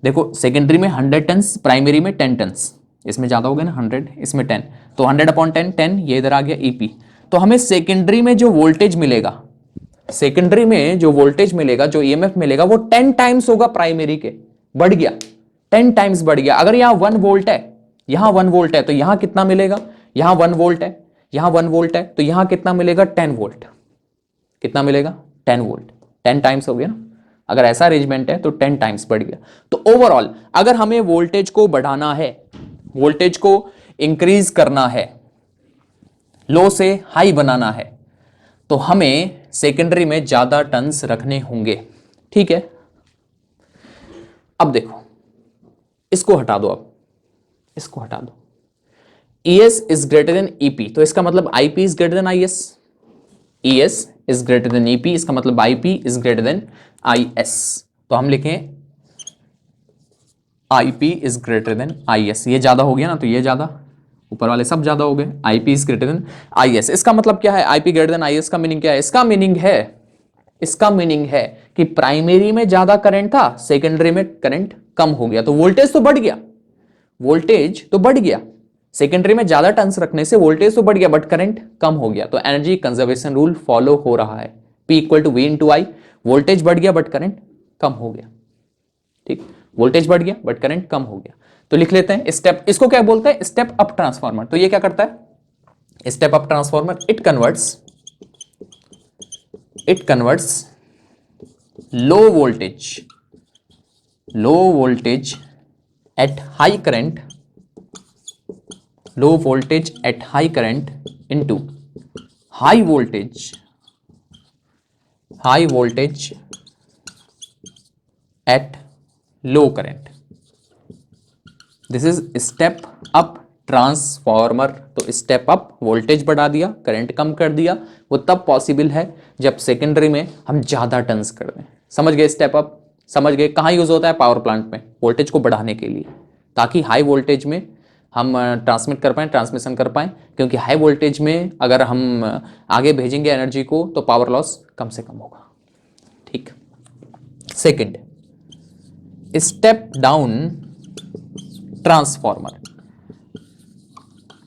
देखो सेकेंडरी में 100 टर्न्स, प्राइमरी में 10 टर्न्स, इसमें ज्यादा हो गया ना 100, इसमें 10, तो 100 अपॉन 10, 10, ये इधर आ गया ईपी। तो हमें सेकेंडरी में जो वोल्टेज मिलेगा, सेकेंडरी में जो वोल्टेज मिलेगा, जो ईएमएफ मिलेगा, वो 10 टाइम्स होगा प्राइमरी के, बढ़ गया, 10 टाइम्स बढ़ गया। अगर यहां 1 वोल्ट है, यहां 1 वोल्ट है, तो यहां कितना मिलेगा? यहां 1 वोल्ट है, यहां 1 वोल्ट है, तो यहां कितना मिलेगा? 10 वोल्ट। कितना मिलेगा? 10 वोल्ट। 10 टाइम्स हो गया ना। अगर ऐसा अरेंजमेंट है तो 10 टाइम्स बढ़ गया। तो ओवरऑल अगर हमें वोल्टेज को बढ़ाना है, वोल्टेज को इंक्रीज करना है, लो से हाई बनाना है, तो हमें सेकेंडरी में ज्यादा टर्न्स रखने होंगे। ठीक है, अब देखो इसको हटा दो, अब इसको हटा दो। ES is greater than EP, तो इसका मतलब IP is greater than IS। ES is greater than EP, इसका मतलब IP is greater than IS। तो हम लिखें IP is greater than IS। ये ज्यादा हो गया ना, तो ये ज्यादा, ऊपर वाले सब ज्यादा हो गए। IP is greater than IS, इसका मतलब क्या है? IP ग्रेटर देन IS का मीनिंग क्या है? इसका मीनिंग है कि प्राइमरी में ज्यादा करंट था, सेकेंडरी में करंट कम हो गया, तो वोल्टेज तो बढ़ गया, वोल्टेज तो बढ़ गया। सेकेंडरी में ज्यादा टर्न्स रखने से वोल्टेज तो बढ़ गया बट करंट कम हो गया। तो एनर्जी कंजर्वेशन रूल फॉलो हो रहा है, P equal to V into I. Voltage बढ़ गया बट करंट कम हो गया। ठीक, वोल्टेज बढ़ गया बट करंट कम हो गया। तो लिख लेते हैं स्टेप, इसको क्या बोलते हैं? Step up transformer. तो ये क्या करता है? Step up transformer, it converts low voltage at high current, low voltage at high current into high voltage at low current. This is step up transformer. तो स्टेप अप, वोल्टेज बढ़ा दिया, current कम कर दिया, वो तब पॉसिबल है जब secondary में हम ज्यादा टर्न्स कर दें। समझ गए स्टेप अप? समझ गए? कहां यूज होता है? पावर प्लांट में, वोल्टेज को बढ़ाने के लिए, ताकि हाई वोल्टेज में हम ट्रांसमिट कर पाएँ, ट्रांसमिशन कर पाएँ। क्योंकि हाई वोल्टेज में अगर हम आगे भेजेंगे एनर्जी को तो पावर लॉस कम से कम होगा। ठीक, सेकंड स्टेप डाउन ट्रांसफॉर्मर।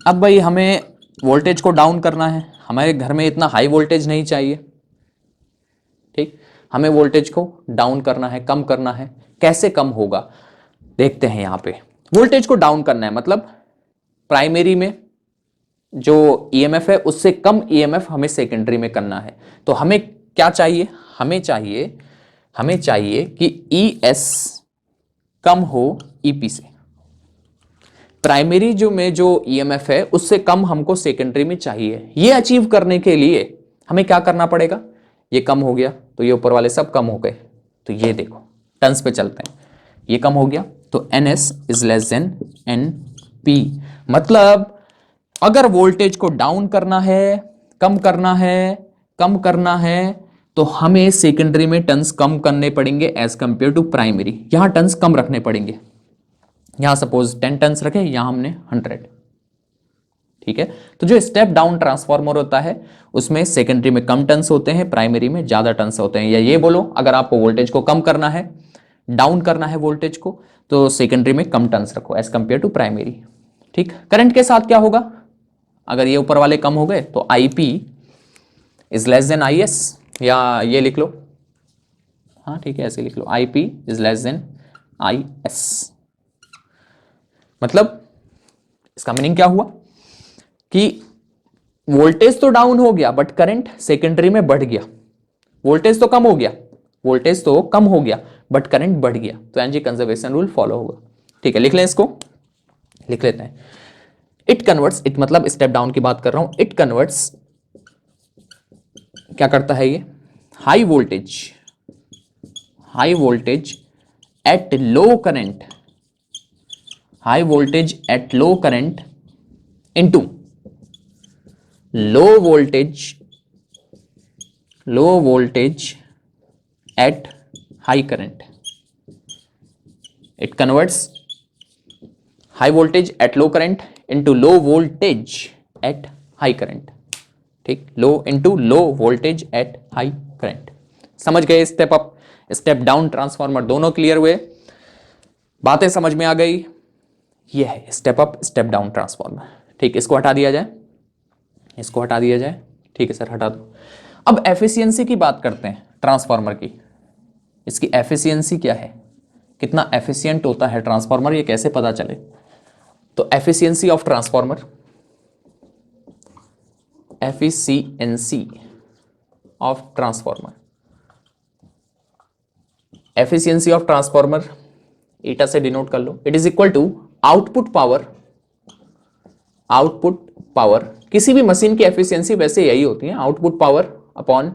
अब भाई हमें वोल्टेज को डाउन करना है, हमारे घर में इतना हाई वोल्टेज नहीं चाहिए। ठीक, हमें वोल्टेज को डाउन करना है, कम करना है। कैसे कम होगा देखते हैं। यहां पे वोल्टेज को डाउन करना है, मतलब प्राइमरी में जो ईएमएफ है उससे कम ईएमएफ हमें सेकेंडरी में करना है। तो हमें क्या चाहिए, हमें चाहिए कि ईएस कम हो ईपी से। प्राइमरी जो ईएमएफ है उससे कम हमको सेकेंडरी में चाहिए। ये अचीव करने के लिए हमें क्या करना पड़ेगा, ये कम हो गया तो ये ऊपर वाले सब कम हो गए, तो ये देखो टन्स पे चलते हैं, ये कम हो गया तो NS is less then NP। मतलब अगर वोल्टेज को डाउन करना है, कम करना है तो हमें सेकेंडरी में टन्स कम करने पड़ेंगे एज कंपेयर टू प्राइमरी। यहां टन्स कम रखने पड़ेंगे, यहां सपोज 10 टन्स रखे, यहां हमने 100, ठीक है। तो जो स्टेप डाउन ट्रांसफार्मर होता है उसमें सेकेंडरी में कम टन्स होते हैं, प्राइमरी में ज्यादा टन्स होते हैं। या ये बोलो अगर आपको वोल्टेज को कम करना है, डाउन करना है वोल्टेज को, तो सेकेंडरी में कम टन्स रखो एज कंपेयर टू प्राइमरी, ठीक। करंट के साथ क्या होगा, अगर ये ऊपर वाले कम हो गए तो IP is less then IS, या ये लिख लो, हाँ ठीक है ऐसे लिख लो, IP is less then IS। मतलब इसका मीनिंग क्या हुआ कि वोल्टेज तो डाउन हो गया बट करंट सेकेंडरी में बढ़ गया, वोल्टेज तो कम हो गया बट करंट बढ़ गया, तो एनर्जी कंजर्वेशन रूल फॉलो होगा, ठीक है। लिख लें इसको, लिख लेते हैं। इट कन्वर्ट्स, इट मतलब स्टेप डाउन की बात कर रहा हूं, इट कन्वर्ट्स क्या करता है ये, high voltage at low current, high voltage at low current into low voltage at high current. It converts high voltage at low current into low voltage at high current, ठीक, low into low voltage at high current. समझ गए, step up step down transformer दोनों clear हुए, बातें समझ में आ गई। ये है step up step down transformer, ठीक। इसको हटा दिया जाए, इसको हटा दिया जाए, ठीक है सर हटा दो। अब एफिशिएंसी की बात करते हैं ट्रांसफार्मर की, इसकी एफिशिएंसी क्या है, कितना एफिशिएंट होता है ट्रांसफार्मर, ये कैसे पता चले। तो efficiency of transformer, efficiency of transformer, efficiency of transformer eta से डिनोट कर लो, it is equal to output power, किसी भी मशीन की एफिशिएंसी वैसे यही होती है, आउटपुट पावर अपॉन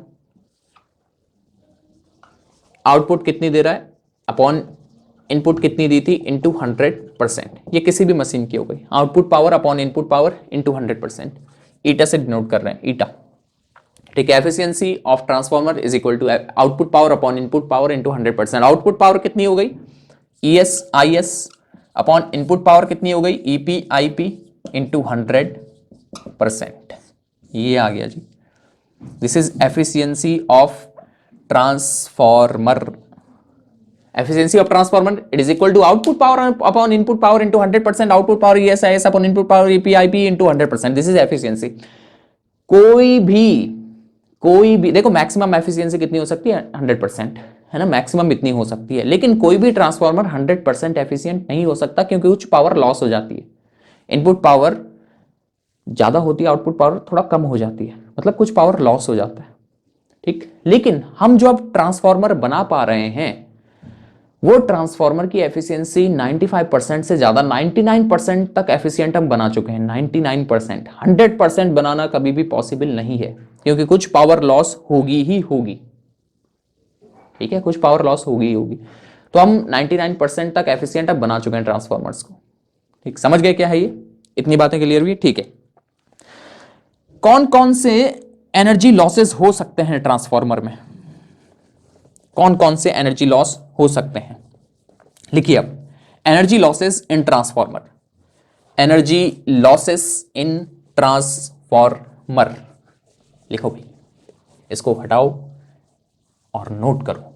आउटपुट कितनी दे रहा है अपॉन इनपुट कितनी दी थी इंटू 100%, ये किसी भी मशीन की हो गई, output power upon input power into 100%, eta से डिनोट कर रहे हैं, ईटा, ठीक है। Efficiency of transformer is equal to output power upon input power into 100%। Output power कितनी हो गई, ES IS upon input power कितनी हो गई, EP IP इंटू 100%, ये आ गया जी। This is efficiency of transformer, efficiency of transformer it is equal to output power upon input power into 100%, output power ESIS upon input power EPIP into 100%, this is efficiency। कोई भी देखो maximum efficiency कितनी हो सकती है 100%, है ना, maximum इतनी हो सकती है, लेकिन कोई भी ट्रांसफार्मर 100% एफिशिएंट नहीं हो सकता क्योंकि कुछ पावर लॉस हो जाती है, इनपुट पावर ज्यादा होती है, आउटपुट पावर थोड़ा कम हो जाती है, मतलब कुछ पावर लॉस हो जाता है, ठीक। लेकिन हम जो अब ट्रांसफार्मर बना पा रहे हैं वो ट्रांसफार्मर की एफिशिएंसी 95% से ज्यादा 99% तक एफिशिएंट हम बना चुके हैं, 99%। 100% बनाना कभी भी पॉसिबल नहीं है क्योंकि कुछ पावर लॉस होगी ही होगी, ठीक है, कुछ पावर लॉस होगी ही होगी। तो हम 99% तक एफिशिएंट अब बना चुके हैं ट्रांसफार्मर्स को, ठीक। समझ गए क्या है ये, इतनी बातें क्लियर हुई, ठीक है। कौन कौन से एनर्जी लॉसेस हो सकते हैं ट्रांसफार्मर में, कौन कौन से एनर्जी लॉस हो सकते हैं, लिखिए अब, energy losses in transformer, energy losses in transformer, लिखो भाई, इसको हटाओ और नोट करो।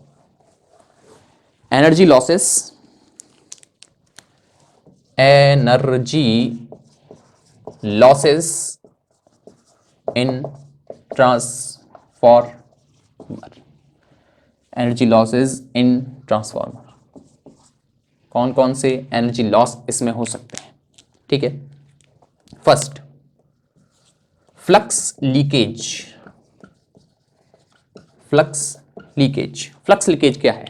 Energy losses, energy losses in transformer, energy losses in transformer, कौन कौन से एनर्जी लॉस इसमें हो सकते हैं, ठीक है। First, flux leakage. Flux leakage, flux leakage क्या है?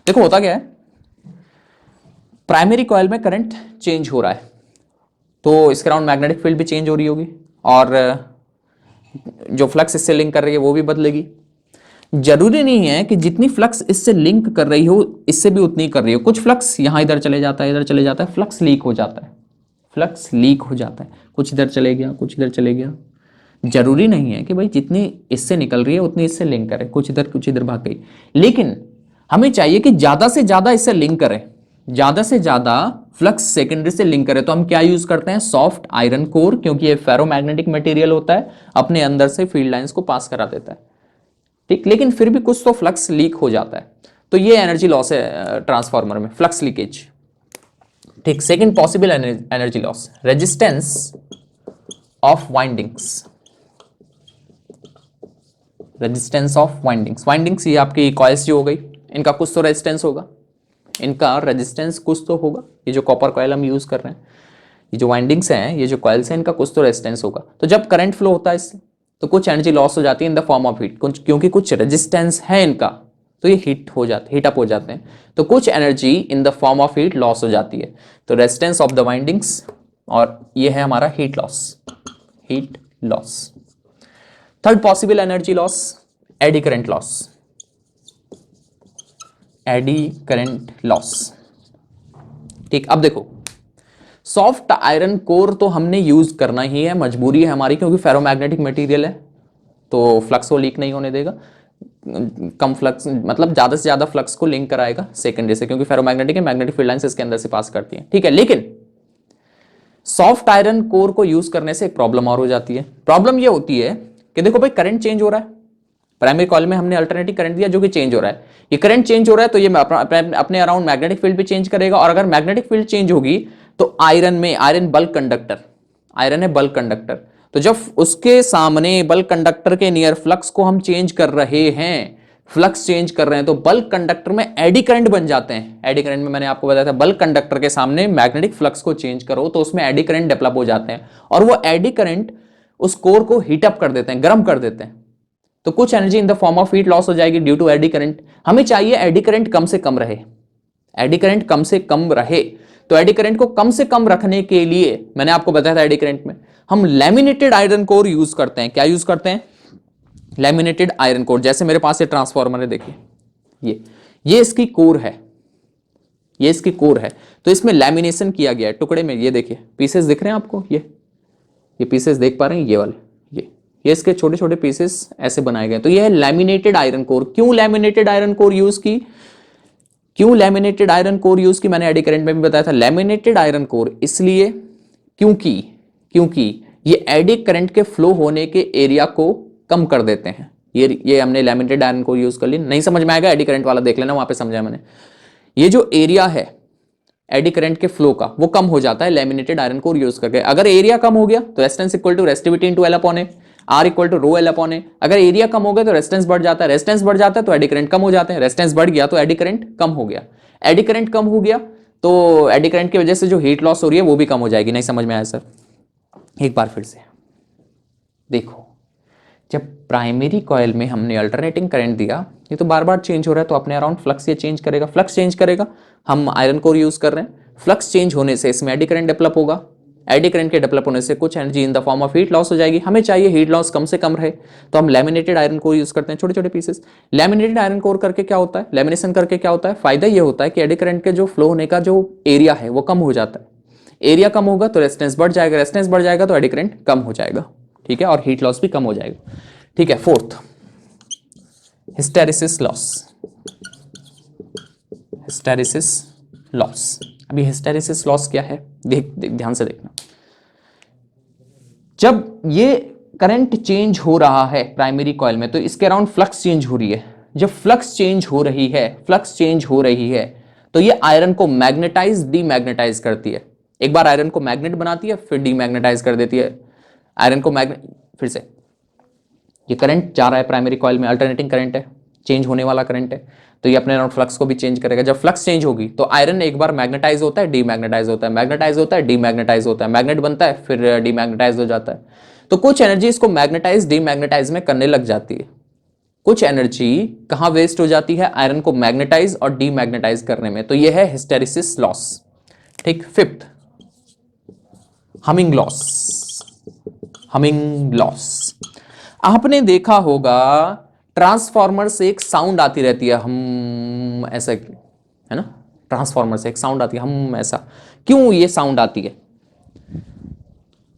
देखो होता क्या है, प्राइमरी कॉइल में करंट चेंज हो रहा है तो इसके अराउंड मैग्नेटिक फील्ड भी चेंज हो रही होगी और जो फ्लक्स इससे लिंक कर रही है वो भी बदलेगी। जरूरी नहीं है कि जितनी फ्लक्स इससे लिंक कर रही हो इससे भी उतनी कर रही हो। कुछ फ्लक्स यहां इधर चले जाता है, इधर चले जाता है, फ्लक्स लीक हो जाता है, फ्लक्स लीक हो जाता है, कुछ इधर चले गया, कुछ इधर चले गया। जरूरी नहीं है कि भाई जितनी इससे निकल रही है उतनी इससे लिंक करे, कुछ इधर भाग गई। लेकिन हमें चाहिए कि ज्यादा से ज्यादा इससे लिंक करें, ज्यादा से ज्यादा फ्लक्स सेकेंडरी से लिंक करें। तो हम क्या यूज करते हैं? सॉफ्ट आयरन कोर, क्योंकि ये फेरोमैग्नेटिक मटेरियल होता है, अपने अंदर से फील्ड लाइंस को पास करा देता है। ठीक, लेकिन फिर भी कुछ तो फ्लक्स लीक हो जाता है, तो ये एनर्जी लॉस है ट्रांसफार्मर में, फ्लक्स लीकेज। ठीक, second possible energy loss, resistance of windings. Resistance of windings, windings ये आपकी कॉइल्स जो हो गई, इनका कुछ तो रेजिस्टेंस होगा, इनका रेजिस्टेंस कुछ तो होगा। ये जो कॉपर कॉइल हम यूज कर रहे हैं, ये जो वाइंडिंग्स हैं, ये जो कॉइल्स हैं, इनका कुछ तो रेजिस्टेंस होगा। तो जब करंट फ्लो होता है इससे तो कुछ एनर्जी लॉस हो जाती है in the form of heat, क्योंकि कुछ रेजिस्टेंस है इनका, तो ये हीट अप हो जाते हैं, तो कुछ energy in the form of heat loss हो जाती है। तो रेजिस्टेंस ऑफ द वाइंडिंग्स, और ये है हमारा heat loss, heat loss. Third possible energy loss, AD current loss, AD current loss. ठीक, अब देखो सॉफ्ट आयरन कोर तो हमने यूज करना ही है, मजबूरी है हमारी, क्योंकि फेरोमैग्नेटिक मटेरियल है तो फ्लक्स को लीक नहीं होने देगा। कम फ्लक्स मतलब ज्यादा से ज्यादा फ्लक्स को लिंक कराएगा सेकेंडरी से, क्योंकि फेरोमैग्नेटिक है, मैग्नेटिक फील्ड लाइंस इसके अंदर से पास करती है। ठीक है, लेकिन सॉफ्ट आयरन कोर को यूज करने से एक प्रॉब्लम और हो जाती है। प्रॉब्लम ये होती है कि देखो भाई करंट चेंज हो रहा है, प्राइमरी कॉइल में हमने अल्टरनेटिंग करंट दिया जो कि चेंज हो रहा है। ये करंट चेंज हो रहा है तो ये अपने अराउंड मैग्नेटिक फील्ड भी चेंज करेगा, और अगर मैग्नेटिक फील्ड चेंज होगी तो आयरन बल्क कंडक्टर, आयरन है बल्क कंडक्टर, तो जब उसके सामने बल्क कंडक्टर के नियर फ्लक्स को हम चेंज कर रहे हैं, फ्लक्स चेंज कर रहे हैं, तो बल्क कंडक्टर में एडी करंट बन जाते हैं। एडी करंट में मैंने आपको बताया था, बल्क कंडक्टर के सामने मैग्नेटिक फ्लक्स को चेंज करो तो उसमें एडी करंट डेवलप हो जाते हैं, और वो एडी करंट उस कोर को हीट अप कर देते हैं, गर्म कर देते हैं। तो कुछ energy in the form of heat loss हो जाएगी ड्यू टू एडी करंट। हमें चाहिए एडी करंट कम से कम रहे, एडी करंट कम से कम रहे। तो एडी करंट को कम से कम रखने के लिए मैंने आपको बताया था, एडी करंट में हम लैमिनेटेड आयरन कोर यूज करते हैं। क्या यूज करते हैं? Laminated iron core. जैसे मेरे पास ये ट्रांसफार्मर है, देखिए ये इसकी कोर है, ये इसकी कोर है, तो इसमें लैमिनेशन किया गया है टुकड़े में। ये देखिए पीसेस दिख रहे हैं आपको, ये पीसेस देख पा रहे हैं, ये वाले, ये इसके छोटे छोटे पीसेस ऐसे बनाए गए। तो ये है लैमिनेटेड आयरन कोर। क्यों लैमिनेटेड आयरन कोर यूज की? क्यों लैमिनेटेड आयरन कोर यूज की? मैंने एडी करंट में भी बताया था। लैमिनेटेड आयरन कोर इसलिए क्योंकि ये एडी करंट के फ्लो होने के एरिया को कम कर देते हैं। ये हमने लैमिनेटेड आयरन कोर यूज कर ली। नहीं समझ में आएगा एडी करंट वाला देख लेना, वहां पे समझाया मैंने। ये जो एरिया है एडी करंट के फ्लो का, वो कम हो जाता है लैमिनेटेड आयरन कोर यूज करके। अगर एरिया कम हो गया तो resistance equal to resistivity into L upon A, R equal to rho L upon A. अगर एरिया कम हो गया तो रेजिस्टेंस बढ़ जाता है, रेजिस्टेंस बढ़ जाता है तो एडी करंट कम हो जाते हैं, रेजिस्टेंस बढ़ गया तो एडी करंट कम हो गया, एडी करंट कम हो गया तो एडी करंट की वजह से जो हीट लॉस हो रही है वो भी कम हो जाएगी। नहीं समझ में आया सर? एक बार फिर से देखो, जब प्राइमरी कॉइल में हमने अल्टरनेटिंग करंट दिया, ये तो बार बार चेंज हो रहा है, तो अपने अराउंड फ्लक्स ये चेंज करेगा, फ्लक्स चेंज करेगा। हम आयरन कोर यूज कर रहे हैं, फ्लक्स चेंज होने से इसमें एडी करंट डेवलप होगा, एडी करंट के डेवलप होने से कुछ energy in the form of heat loss हो जाएगी। हमें चाहिए हीट लॉस कम से कम रहे, तो हम लैमिनेटेड आयरन कोर यूज करते हैं, छोटे छोटे पीसेस। लैमिनेटेड आयरन कोर करके क्या होता है, लैमिनेशन करके क्या होता है, फायदा ये होता है कि एडी करंट के जो फ्लो होने का जो एरिया है वो कम हो जाता है। एरिया कम होगा तो रेजिस्टेंस बढ़ जाएगा, रेजिस्टेंस बढ़ जाएगा तो एडी करंट कम हो जाएगा। ठीक है, और हीट लॉस भी कम हो जाएगा। ठीक है, fourth, hysteresis loss. Hysteresis loss, अभी हिस्टेरिसिस लॉस क्या है ध्यान से देखना। जब ये करंट चेंज हो रहा है प्राइमरी कॉइल में, तो इसके अराउंड फ्लक्स चेंज हो रही है। जब फ्लक्स चेंज हो रही है, तो ये आयरन को मैग्नेटाइज डीमैग्नेटाइज करती है। एक बार आयरन को मैग्नेट बनाती है, फिर डीमैग्नेटाइज कर देती है आयरन को फिर से ये करंट जा रहा है प्राइमरी कॉइल में, अल्टरनेटिंग करंट है, चेंज होने वाला करंट है, तो ये अपने अराउंड फ्लक्स को भी चेंज करेगा। जब फ्लक्स चेंज होगी तो आयरन एक बार मैग्नेटाइज होता है, डीमैग्नेटाइज होता है, मैग्नेटाइज होता है, डीमैग्नेटाइज होता है, मैग्नेट बनता है, फिर डीमैग्नेटाइज हो जाता है। तो कुछ एनर्जी इसको मैग्नेटाइज डीमैग्नेटाइज में करने लग जाती है। कुछ एनर्जी कहां वेस्ट हो जाती है? आयरन को मैग्नेटाइज और डीमैग्नेटाइज करने में। तो यह है हिस्टेरिसिस लॉस। ठीक। Fifth, humming loss. Humming loss आपने देखा होगा, ट्रांसफार्मर से एक साउंड आती रहती है, हम ऐसा, है ना? ट्रांसफार्मर से एक साउंड आती है, हम ऐसा। क्यों ये साउंड आती है?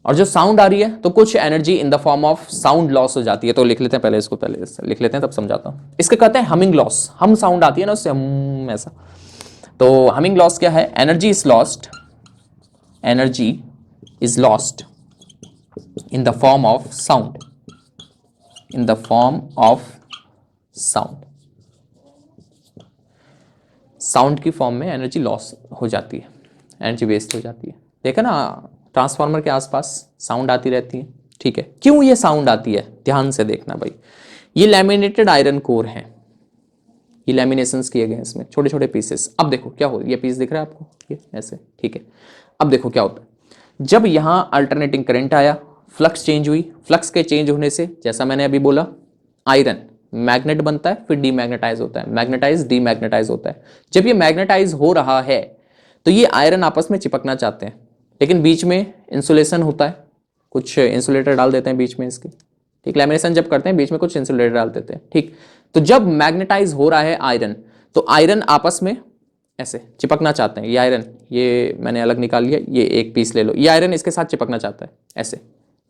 और जो साउंड आ रही है तो कुछ energy in the form of sound loss हो जाती है। तो लिख लेते हैं पहले इसको, पहले लिख लेते हैं तब समझाता हूं। इसके कहते हैं हमिंग लॉस। हम साउंड आती है ना उससे, हम ऐसा। तो हमिंग लॉस क्या है? Energy is lost, energy is lost in the form of sound, in the form of sound. Sound की फॉर्म में एनर्जी लॉस हो जाती है, एनर्जी वेस्ट हो जाती है। देखा ना, ट्रांसफार्मर के आसपास साउंड आती रहती है। ठीक है, क्यों ये साउंड आती है? ध्यान से देखना भाई। ये लैमिनेटेड आयरन कोर है, ये लैमिनेशंस किए गए इसमें, छोटे छोटे पीसेस। अब देखो क्या हो, ये पीस दिख रहा है आपको, ये ऐसे। ठीक है, अब देखो क्या होता है। जब यहां अल्टरनेटिंग करंट आया, फ्लक्स चेंज हुई, फ्लक्स के चेंज होने से, जैसा मैंने अभी बोला, आयरन मैग्नेट बनता है, फिर डीमैग्नेटाइज होता है, मैग्नेटाइज डीमैग्नेटाइज होता है। जब ये मैग्नेटाइज हो रहा है तो ये आयरन आपस में चिपकना चाहते हैं, लेकिन बीच में इंसुलेशन होता है, कुछ इंसुलेटर डाल देते हैं बीच में इसके। ठीक, लैमिनेशन जब करते हैं बीच में कुछ इंसुलेटर डाल देते हैं। ठीक, तो जब मैग्नेटाइज हो रहा है आयरन, तो आयरन आपस में ऐसे चिपकना चाहते हैं। ये आयरन, ये मैंने अलग निकाल लिया, ये एक पीस ले लो, ये आयरन इसके साथ चिपकना चाहता है ऐसे।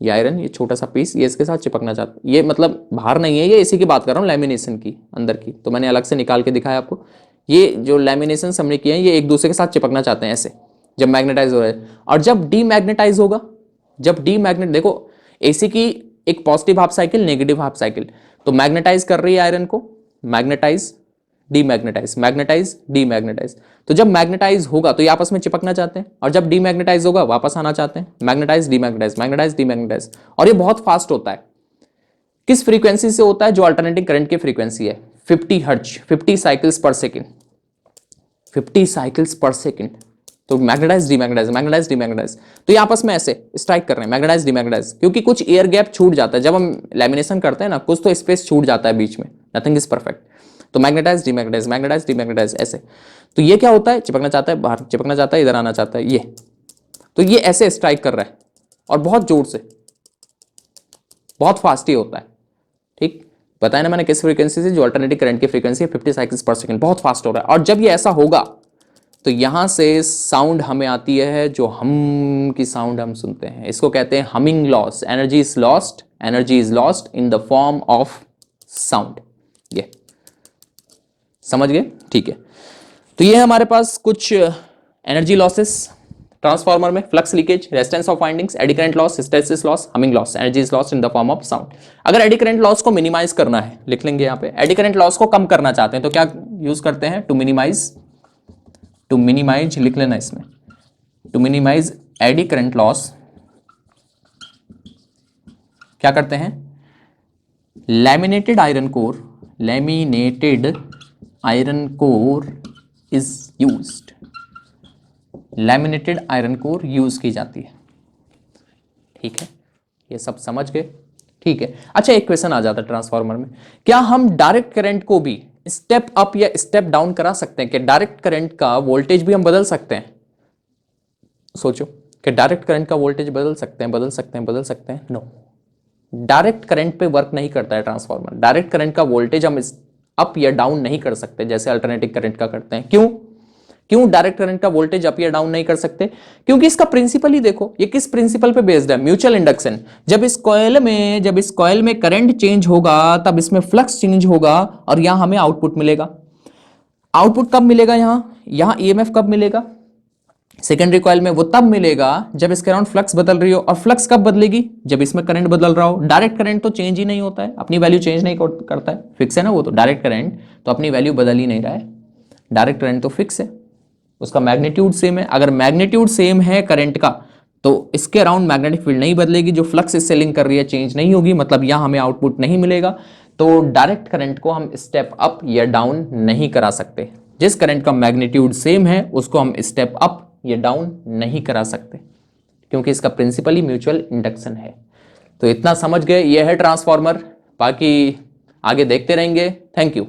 ये आयरन, ये छोटा सा पीस, ये इसके साथ चिपकना चाहता है। ये मतलब बाहर नहीं है, ये इसी की बात कर रहा हूँ, लैमिनेशन की, अंदर की। तो मैंने अलग से निकाल के दिखाया आपको। ये जो लैमिनेशन हमने किए हैं, ये एक दूसरे के साथ चिपकना चाहते हैं ऐसे, जब मैग्नेटाइज हो रहा है। और जब डीमैग्नेटाइज होगा, जब डीमैग्नेट, देखो एसी की एक positive half cycle, negative half cycle. तो मैग्नेटाइज कर रही है आयरन को, मैग्नेटाइज डीमैग्नेटाइज, मैग्नेटाइज डीमैग्नेटाइज। तो जब मैग्नेटाइज होगा तो ये आपस में चिपकना चाहते हैं, और जब डीमैग्नेटाइज होगा वापस आना चाहते हैं। Magnetize demagnetize, magnetize demagnetize. और ये बहुत फास्ट होता है। किस फ्रीक्वेंसी से होता है? जो अल्टरनेटिंग करंट की फ्रीक्वेंसी है, 50 हर्ट्ज, 50 साइकिल्स पर सेकेंड, 50 साइकिल्स पर सेकेंड। तो मैग्नेटाइज डीमैग्नेटाइज, मैग्नेटाइज डीमैग्नेटाइज। तो ये आपस में ऐसे स्ट्राइक कर रहे हैं, मैग्नेटाइज डीमैग्नेटाइज, क्योंकि कुछ एयर गैप छूट जाता है जब हम लैमिनेशन करते हैं ना, कुछ तो स्पेस छूट जाता है बीच में, नथिंग इज परफेक्ट। तो मैग्नेटाइज डीमैग्नेटाइज, मैग्नेटाइज डीमैग्नेटाइज ऐसे। तो ये क्या होता है? चिपकना चाहता है, बाहर चिपकना चाहता है, इधर आना चाहता है, ये। तो ये ऐसे स्ट्राइक कर रहा है और बहुत जोर से, बहुत फास्ट ही होता है। ठीक, बताया ना मैंने किस फ्रीक्वेंसी से? जो अल्टरनेटिव करंट की फ्रीक्वेंसी है 50 साइकिल्स पर सेकंड, बहुत फास्ट हो रहा है। और जब ये ऐसा होगा तो यहां से साउंड हमें आती है, जो हम की साउंड हम सुनते हैं, इसको कहते हैं humming loss. Energy is lost, energy is lost in the form of sound. ये समझ गए? ठीक है, तो ये हमारे पास कुछ एनर्जी लॉसेस ट्रांसफार्मर में, flux leakage, resistance of windings, AD current loss, hysteresis loss, humming loss. Energy is lost in the form of sound. अगर एडी करंट लॉस को मिनिमाइज करना है, लिख लेंगे यहाँ पे, एडी करंट लॉस को कम करना चाहते हैं तो क्या यूज करते हैं? टू मिनिमाइज, टू मिनिमाइज लिख लेना इसमें, to minimize eddy current loss क्या करते हैं? Laminated iron core, laminated iron core is used, laminated iron core use की जाती है। ठीक है, ये सब समझ गए? ठीक है, अच्छा एक क्वेश्चन आ जाता है ट्रांसफार्मर में, क्या हम डायरेक्ट करंट को भी स्टेप अप या स्टेप डाउन करा सकते हैं? कि डायरेक्ट करंट का वोल्टेज भी हम बदल सकते हैं? सोचो कि डायरेक्ट करंट का वोल्टेज बदल सकते हैं, बदल सकते हैं, बदल सकते हैं? नो, डायरेक्ट करंट पे वर्क नहीं करता है ट्रांसफार्मर। डायरेक्ट करंट का वोल्टेज हम अप या डाउन नहीं कर सकते जैसे अल्टरनेटिव करंट का करते हैं। क्यों? क्यों डायरेक्ट करंट का वोल्टेज अप या डाउन नहीं कर सकते? क्योंकि इसका प्रिंसिपल ही देखो, ये किस प्रिंसिपल पे बेस्ड है? Mutual induction. जब इस कॉइल में करंट चेंज होगा तब इसमें फ्लक्स चेंज होगा और यहां हमें आउटपुट मिलेगा। आउटपुट कब मिलेगा? यहां ईएमएफ कब मिलेगा? सेकेंडरी कॉइल में वो तब मिलेगा जब इसके अराउंड फ्लक्स बदल रही हो। और फ्लक्स कब बदलेगी? जब इसमें करंट बदल रहा हो। डायरेक्ट करंट तो चेंज ही नहीं होता है, अपनी वैल्यू चेंज नहीं करता है, फिक्स है ना वो तो। डायरेक्ट करंट तो अपनी वैल्यू बदल ही नहीं रहा है, डायरेक्ट करंट तो फिक्स है, उसका मैग्नीट्यूड सेम है। अगर मैग्नीट्यूड सेम है करंट का तो इसके अराउंड मैग्नेटिक फील्ड नहीं बदलेगी, जो फ्लक्स इससे लिंक कर रही है चेंज नहीं होगी, मतलब यहां हमें आउटपुट नहीं मिलेगा। तो डायरेक्ट करंट को हम स्टेप अप या डाउन नहीं करा सकते। जिस करंट का मैग्नीट्यूड सेम है उसको हम स्टेप अप या डाउन नहीं करा सकते, क्योंकि इसका प्रिंसिपल ही म्यूचुअल इंडक्शन है। तो इतना समझ गए, यह है ट्रांसफार्मर। बाकी आगे देखते रहेंगे। Thank you.